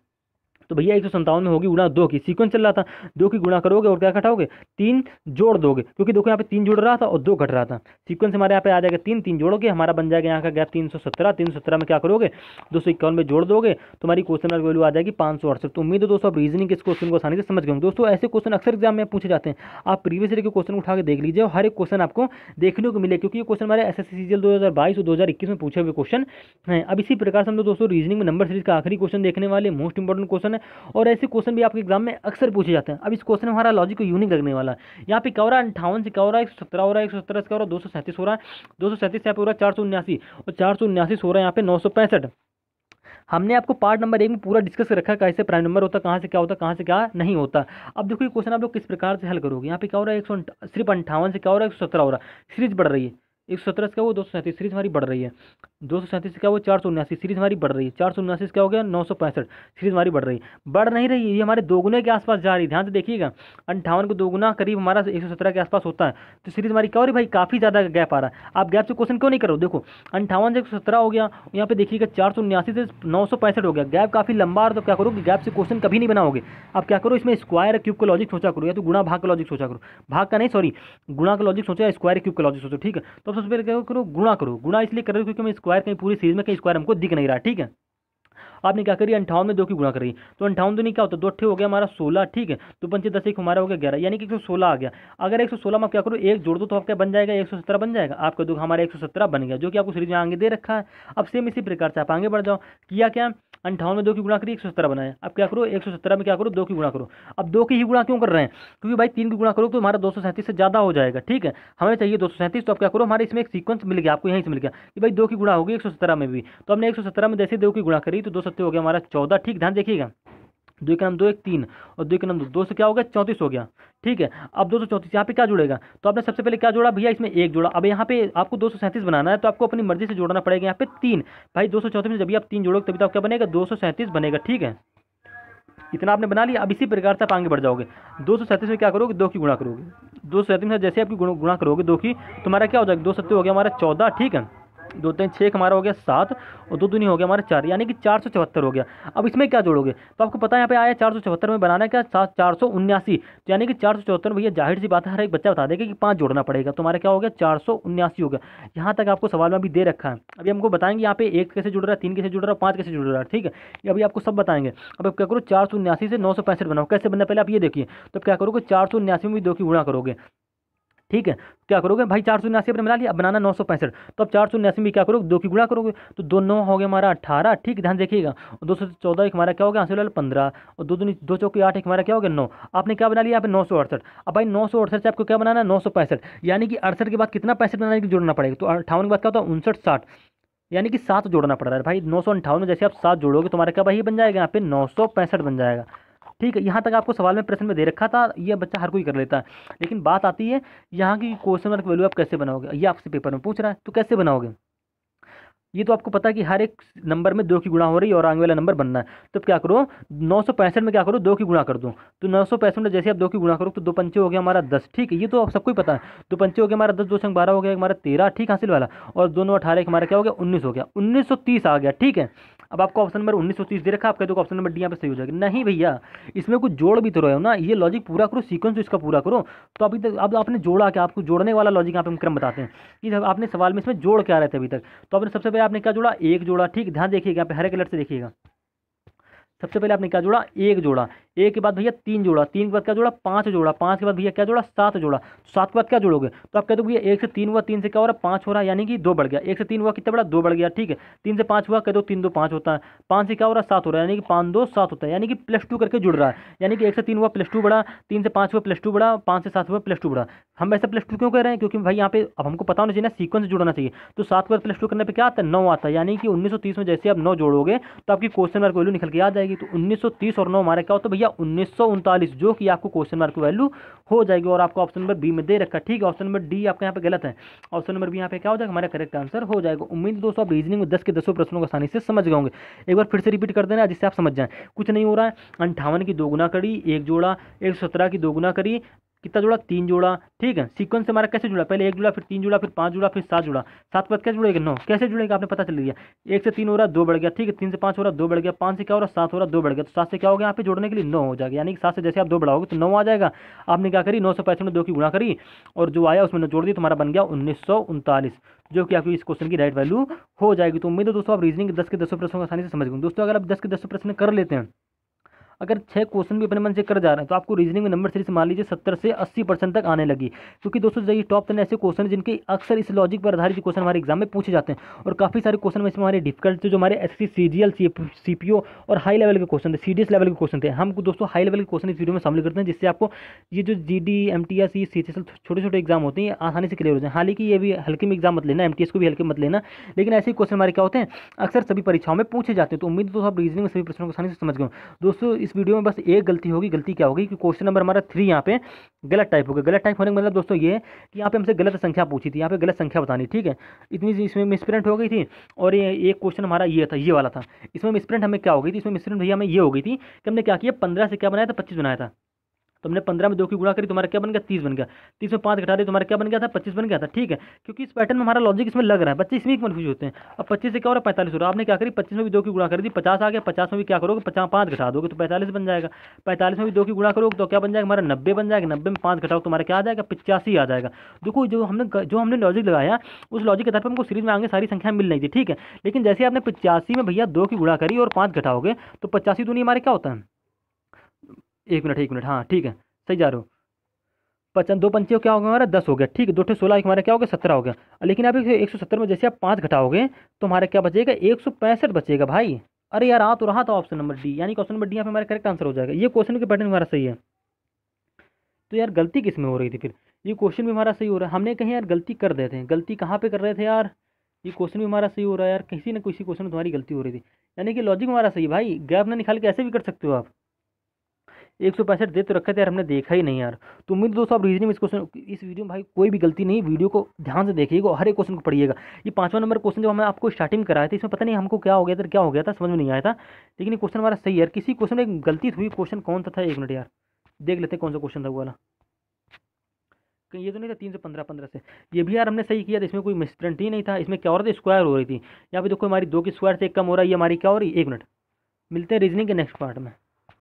Speaker 1: तो भैया 157 में होगी गुणा 2 की, सीक्वेंस चल रहा था, 2 की गुणा करोगे और क्या घटाओगे, 3 जोड़ दोगे, क्योंकि देखो यहाँ पे 3 जुड़ रहा था और 2 घट रहा था। सीक्वेंस हमारे यहाँ पे आ जाएगा 3, 3 जोड़ोगे, हमारा बन जाएगा यहाँ का गैप 317। 317 में क्या करोगे, 251 में जोड़ दोगे, तुम्हारी क्वेश्चन मार्क वैल्यू आ जाएगी 568। तो उम्मीद है दोस्तों आप रीजनिंग के इस क्वेश्चन को आसानी से समझ गए होंगे। दोस्तों ऐसे क्वेश्चन अक्सर एग्जाम में पूछे जाते हैं, आप प्रीवियस ईयर के क्वेश्चन उठा के देख लीजिए, और हर एक क्वेश्चन आपको देखने को मिले, क्योंकि ये क्वेश्चन हमारे एसएससी सीजीएल 2022 और 2021 में पूछे हुए क्वेश्चन हैं। अब इसी प्रकार से हम लोग दोस्तों रीजनिंग में नंबर सीरीज का आखिरी क्वेश्चन देखने वाले, मोस्ट इंपॉर्टेंट क्वेश्चन है, और ऐसे क्वेश्चन भी आपके एग्जाम में अक्सर पूछे जाते हैं। अब इस क्वेश्चन में हमारा लॉजिक को यूनिक लगने वाला है। यहाँ पे क्या हो रहा है, 58 से क्या हो रहा है, 117 हो रहा है, 117 से क्या हो रहा है, 237 हो रहा है, 237 से यहाँ पे हो रहा है 479, और 479 हो रहा है यहाँ पे 965। हमने आपको पार्ट नंबर 1 में पूरा डिस्कस कर रखा है, कैसे प्राइम नंबर होता है, कहाँ से क्या होता है, कहाँ से क्या नहीं होता। अब देखो ये क्वेश्चन आप लोग किस प्रकार से हल करोगे। यहाँ पे क्या हो रहा है, सिर्फ 58 से क्या हो रहा है, 117 हो रहा है, सीरीज बढ़ रही है। 117 से क्या वो 237, सीरीज हमारी बढ़ रही है। 237 से क्या वो 479, सीरीज हमारी बढ़ रही है। 479 से क्या हो गया, 965, सीरीज हमारी बढ़ रही है। बढ़ नहीं रही है, ये हमारे दोगुने के आसपास जा रही है। ध्यान से देखिएगा, 58 को दोगुना करीब हमारा 117 के आसपास होता है, तो सीरीज हमारी क्या हो रही है भाई, काफ़ी ज़्यादा गैप आ रहा है। आप गैप से क्वेश्चन क्यों नहीं करो, देखो 58 से 117 हो गया, यहाँ पे देखिएगा 479 से 965 हो गया, गैप काफ़ी लंबा आ रहा, तो क्या करो कि गैप से क्वेश्चन कभी नहीं बनाओगे। आप क्या करो, इसमें स्क्वायर क्यूब का लॉजिक सोचा करो, या तो गुणा भाग का लॉजिक सोचा करो, भाग का नहीं सॉरी, गुणा का लॉजिक सोचो या स्क्वायर क्यूब का लॉजिक सोचो, ठीक है। तो सबसे पहले क्या करो, गुणा करो। गुणा इसलिए करो क्योंकि मैं स्क्वायर कहीं पूरी सीरीज में कहीं स्क्वायर हमको दिख नहीं रहा, ठीक है। आपने क्या करी, 58 में 2 की गुणा करी, तो 58 दूनी क्या होता है, 2 अट्ठे हो गया हमारा 16, ठीक है। तो 5 10 एक हमारा हो गया 11, यानी कि 116 आ गया। अगर 116 में आप क्या करो, एक जोड़ दो तो आपका बन जाएगा 117 बन जाएगा। आपका दो हमारा 117 बन गया, जो कि आपको सीरीज में आगे दे रखा है। अब सेम इसी प्रकार से आप आगे बढ़ जाओ, किया क्या, 58 में 2 की गुणा करी, 117 बनाया। अब क्या करो, 117 में क्या करो, 2 की गुणा करो। अब 2 की ही गुणा क्यों कर रहे हैं, क्योंकि भाई 3 की गुणा करो तो हमारा 237 से ज़्यादा हो जाएगा, ठीक है। हमें चाहिए 237, तो आप क्या करो, हमारे इसमें एक सीक्वेंस मिल गया, आपको यहीं से मिल गया कि भाई 2 की गुणा होगी 117 में भी। तो हमने 117 में जैसे 2 की गुणा करी तो 2 सत्ते हो गया हमारा 14, ठीक। ध्यान देखिएगा, 2 का नाम 2 1 3 और 2 का नाम 2 से क्या हो गया, 34 हो गया, ठीक है। अब 234 यहाँ पे क्या जुड़ेगा, तो आपने सबसे पहले क्या जोड़ा भैया, इसमें 1 जोड़ा। अब यहाँ पे आपको 237 बनाना है, तो आपको अपनी मर्जी से जोड़ना पड़ेगा यहाँ पे 3। भाई 234 में जब भी आप 3 जोड़ोगे तभी तो आप क्या बनेगा, 237 बनेगा, ठीक है। इतना आपने बना लिया। अब इसी प्रकार से आप आगे बढ़ जाओगे, 237 में क्या करोगे, 2 की गुणा करोगे। 237 में जैसे आपकी गुणा करोगे 2 की, तुम्हारा क्या हो जाएगा, 2 सत्ते हो गया हमारा 14, ठीक है। 2 3 6 हमारा हो गया 7 और 2 दूनी हो गया हमारा 4, यानी कि 474 हो गया। अब इसमें क्या जोड़ोगे, तो आपको पता है यहाँ पे आया 474 में बनाना है क्या, 479, तो यानी कि 474 भैया जाहिर सी बात है हर एक बच्चा बता देगा कि 5 जोड़ना पड़ेगा, तो हमारा क्या हो गया 479 हो गया। यहाँ तक आपको सवाल में भी दे रखा है। अभी हमको बताएंगे यहाँ पे 1 कैसे जुड़ रहा है, 3 कैसे जुड़ रहा है, 5 कैसे जुड़ रहा है, ठीक है। ये अभी आपको सब बताएंगे। अब क्या करो, 479 से 965 बनाओ, कैसे बनना पहले आप ये देखिए। तो क्या करोगे, 479 में भी 2 की गुणा करोगे, ठीक है। क्या करोगे भाई, 479 अपने बना लिया, अब बनाना 965, तो अब 479 में क्या करोगे, 2 की गुणा करोगे, तो 2 9 हो गया हमारा 18, ठीक। ध्यान देखिएगा, और 214 एक हमारा क्या हो गया, आंसर वाला 15 और 2 चौके 8 एक हमारा क्या हो गया 9। आपने क्या बना लिया यहाँ पे 968। अब भाई 968 से आपको क्या बनाना है, 965, यानी कि 68 के बाद कितना 65 बनाने की जोड़ना पड़ेगा, तो 58 के बाद क्या होता है 59 60, यानी कि 7 जोड़ना पड़ रहा है भाई। 958 में जैसे आप 7 जोड़ोगे तुम्हारा क्या भाई बन जाएगा, यहाँ पे 965 बन जाएगा, ठीक है। यहाँ तक आपको सवाल में प्रश्न में दे रखा था, ये बच्चा हर कोई कर लेता है। लेकिन बात आती है यहाँ की क्वेश्चन मार्क वैल्यू आप कैसे बनाओगे, ये आपसे पेपर में पूछ रहा है, तो कैसे बनाओगे। ये तो आपको पता है कि हर एक नंबर में 2 की गुणा हो रही है और आगे वाला नंबर बनना है। तो क्या करो, 965 में क्या करो, 2 की गुणा कर दो, तो 965 में जैसे आप 2 की गुणा करो तो 2 पंचे हो गया हमारा 10, ठीक है। ये तो सबको ही पता है, 2 पंचे हो गया हमारा 10, 2 संग 12 हो गया हमारा 13, ठीक हासिल वाला, और 2 9 18 हमारा क्या हो गया 19 हो गया, 1930 आ गया, ठीक है। अब आपको ऑप्शन नंबर 1930 दे रखा है, आप कह दो ऑप्शन नंबर डी यहाँ पे सही हो जाएगा। नहीं भैया, इसमें कुछ जोड़ भी तो रहे हो ना, ये लॉजिक पूरा करो, सीक्वेंस तो इसका पूरा करो। तो अभी तक अब आपने जोड़ा क्या, आपको जोड़ने वाला लॉजिक यहाँ पे हम क्रम बताते हैं कि जब आपने सवाल में इसमें जोड़ क्या रहे थे अभी तक। तो आपने सबसे पहले आपने क्या जोड़ा, एक जोड़ा, ठीक, ध्यान देखिएगा यहाँ पे हरे कलर से देखिएगा। सबसे पहले आपने क्या जोड़ा, एक जोड़ा, एक के बाद भैया तीन जोड़ा, तीन के बाद क्या जोड़ा, पांच जोड़ा, पांच के बाद भैया क्या जोड़ा, सात जोड़ा। तो सात के बाद क्या जोड़ोगे, तो आप कहते हो भैया एक से तीन हुआ, तीन से क्या हो रहा है, पांच हो रहा है, यानी कि दो बढ़ गया। एक से तीन हुआ कितना बड़ा, दो बढ़ गया, ठीक है। तीन से पांच हुआ, कह दो तीन दो पांच होता है, पांच से क्या हो रहा है, सात हो रहा है, यानी कि पांच दो सात होता है, यानी कि +2 करके जुड़ रहा है। यानी कि एक से तीन हुआ +2 बढ़ा, तीन से पांच हुआ +2 बढ़ा, पांच से सात हुआ +2 बढ़ा। हम ऐसा +2 क्यों कह रहे हैं, क्योंकि भाई यहाँ पे अब हमको पता होना चाहिए ना, सीक्वेंस जुड़ना चाहिए। तो सात के बाद +2 करने पे क्या आता है, 9 आता है, यानी कि 1930 में जैसे आप 9 जोड़ोगे तो आपकी क्वेश्चन मार्क वैल्यू निकल के आ जाएगी। तो 1930 और 9 हमारा क्या होता है भैया 1939, जो कि आपको क्वेश्चन मार्क की वैल्यू हो जाएगी। और आपको ऑप्शन नंबर बी में दे रखा है, ठीक है। ऑप्शन नंबर डी आपका यहाँ पे गलत है, ऑप्शन नंबर बी यहाँ पे क्या हो जाएगा, हमारा करेक्ट आंसर हो जाएगा। उम्मीद है दोस्तों आप रीजनिंग में 10 के 10 प्रश्नों को आसानी से समझ गए होंगे। एक बार फिर से रिपीट कर देना जिससे आप समझ जाएं। कुछ नहीं हो रहा है, 58 की 2 गुना करी, एक जोड़ा, 117 की 2 गुना करी, कितना जोड़ा, तीन जोड़ा, ठीक है। सीक्वेंस से हमारा कैसे जुड़ा, पहले एक जुड़ा, फिर तीन जुड़ा, फिर पांच जुड़ा, फिर सात जुड़ा, सात के बाद क्या जुड़ेगा, 9, कैसे जुड़ेगा आपने पता चल गया। एक से तीन हो रहा, दो बढ़ गया, ठीक है, तीन से पांच हो रहा, दो बढ़ गया, पांच से क्या हो रहा, सात हो रहा, दो बढ़ गया, तो सात से क्या हो गया यहाँ पे जोड़ने के लिए 9 हो जाएगा, यानी कि सात से जैसे आप दो बढ़ाओगे तो 9 आ जाएगा। आपने क्या करी, 965 में 2 की गुणा करी और जो आया उसमें 9 जोड़ दी, तुम्हारा बन गया 1939, जो कि आपकी इस क्वेश्चन की राइट वैल्यू हो जाएगी। तो उम्मीद है दोस्तों आप रीजनिंग 10 के 10 प्रश्नों को आसानी से समझ गए। दोस्तों अगर आप 10 के 10 प्रश्न कर लेते हैं, अगर 6 क्वेश्चन भी अपने मन से कर जा रहे हैं, तो आपको रीजनिंग में नंबर सीरीज मान लीजिए 70 से 80% तक आने लगी। क्योंकि दोस्तों ये टॉप 10 ऐसे क्वेश्चन हैं जिनके अक्सर इस लॉजिक पर आधारित क्वेश्चन हमारे एग्जाम में पूछे जाते हैं। और काफ़ी सारे क्वेश्चन में इसमें हमारे डिफिकल्ट जो हमारे एसएससी सीजीएल सीपीओ और हाई लेवल के क्वेश्चन थे, सीडीएस लेवल के क्वेश्चन थे। हम दोस्तों हाई लेवल के क्वेश्चन इस वीडियो में शामिल करते हैं, जिससे आपको ये जो जीडी एमटीएस ये सीजीएल छोटे छोटे एग्जाम होते हैं आसानी से क्लियर हो जाए। हालांकि ये भी हल्के में एग्जाम मत लेना, एमटीएस को भी हल्के मत लेना, लेकिन ऐसे क्वेश्चन हमारे क्या होते हैं अक्सर सभी परीक्षाओं में पूछे जाते हैं। तो उम्मीद दोस्तों आप रीजनिंग में सभी प्रश्नों को आसानी से समझ गए। दोस्तों इस वीडियो में बस एक गलती होगी, गलती क्या होगी कि क्वेश्चन नंबर हमारा 3 यहाँ पे गलत टाइप हो गया। गलत टाइप होने का मतलब दोस्तों ये है कि यहाँ पे हमसे गलत संख्या पूछी थी, यहाँ पे गलत संख्या बतानी, ठीक है। इतनी इसमें मिसप्रिंट हो गई थी। और ये एक क्वेश्चन हमारा ये था, ये वाला था, इसमें मिसप्रिंट हमें क्या हो गई थी, इसमें मिसप्रिंट भैया हमें ये हो गई थी कि हमने क्या किया, 15 से क्या बनाया था, 25 बनाया था। तो हमने 15 में 2 की गुणा करी, तुम्हारा क्या बन गया, 30 बन गया। 30 में 5 घटा दे, तुम्हारा क्या बन गया था, 25 बन गया था, ठीक है। क्योंकि इस पैटर्न में हमारा लॉजिक इसमें लग रहा है, बच्चे इसमें कन्फ्यूज होते हैं। अब 25 से क्या हो रहा है, 45 हो रहा है। आपने क्या करी, 25 में भी 2 की गुणा कर दी, 50 आ गया, 50 में भी क्या करोगे, 50 5 घटा दोगे तो 45 बन जाएगा। 45 में भी 2 की गुणा करोगे तो क्या बन जाएगा, हमारा 90 बन जाएगा। 90 में 5 घटाओ तुम्हारा क्या आ जाएगा, 85 आ जाएगा। देखो जो हमने लॉजिक लगाया, उस लॉजिक के आधार पर हमको सीरीज में आगे सारी संख्या मिल रही थी, ठीक है। लेकिन जैसे आपने 85 में भैया 2 की गुणा करी और 5 घटाओगे तो 85 दूनी हमारे क्या होता है, एक मिनट, हाँ ठीक है, सही जा रहे हो। 2 पंचे क्या हो गया हमारा, 10 हो गया, ठीक है। 2 16 हमारा क्या हो गया, 17 हो गया। लेकिन आप 170 में जैसे आप 5 घटाओगे तो हमारा क्या बचेगा, 165 बचेगा भाई। अरे यार आ तो रहा था ऑप्शन नंबर डी, यानी कि ऑप्शन नंबर डी यहाँ पे हमारा करेक्ट आंसर हो जाएगा। ये क्वेश्चन के पैटर्न हमारा सही है। तो यार गलती किस में हो रही थी फिर, ये क्वेश्चन भी हमारा सही हो रहा है, हमने कहीं यार गलती कर रहे थे, गलती कहाँ पे कर रहे थे यार। ये क्वेश्चन भी हमारा सही हो रहा है यार, किसी न किसी क्वेश्चन में तुम्हारी गलती हो रही थी, यानी कि लॉजिक हमारा सही है भाई। गैप ना निकाल के ऐसे भी कर सकते हो आप। 165 दे तो रखा था यार, हमने देखा ही नहीं यार। तो उम्मीद दोस्तों आप रीजनिंग में इस वीडियो में भाई कोई भी गलती नहीं, वीडियो को ध्यान से देखिएगा, हर एक क्वेश्चन को पढ़िएगा। ये 5वां नंबर क्वेश्चन जब हमें आपको स्टार्टिंग कराया था, इसमें पता नहीं हमको क्या हो गया था, क्या हो गया था समझ में नहीं आया था। लेकिन ये क्वेश्चन हमारा सही है यार, किसी क्वेश्चन में एक गलती हुई, क्वेश्चन कौन सा था, एक मिनट यार देख लेते हैं कौन सा क्वेश्चन था वो वाला। कहीं ये तो नहीं था 3 से 15, 15 से, ये भी यार हमने सही किया था, इसमें कोई मिसप्रिंट ही नहीं था। इसमें क्या हो रहा था, स्क्वायर हो रही थी। यहाँ पे देखो हमारी 2 की स्क्वायर से 1 कम हो रहा है, ये हमारी क्या हो रही है, एक मिनट। मिलते हैं रीजनिंग के नेक्स्ट पार्ट में।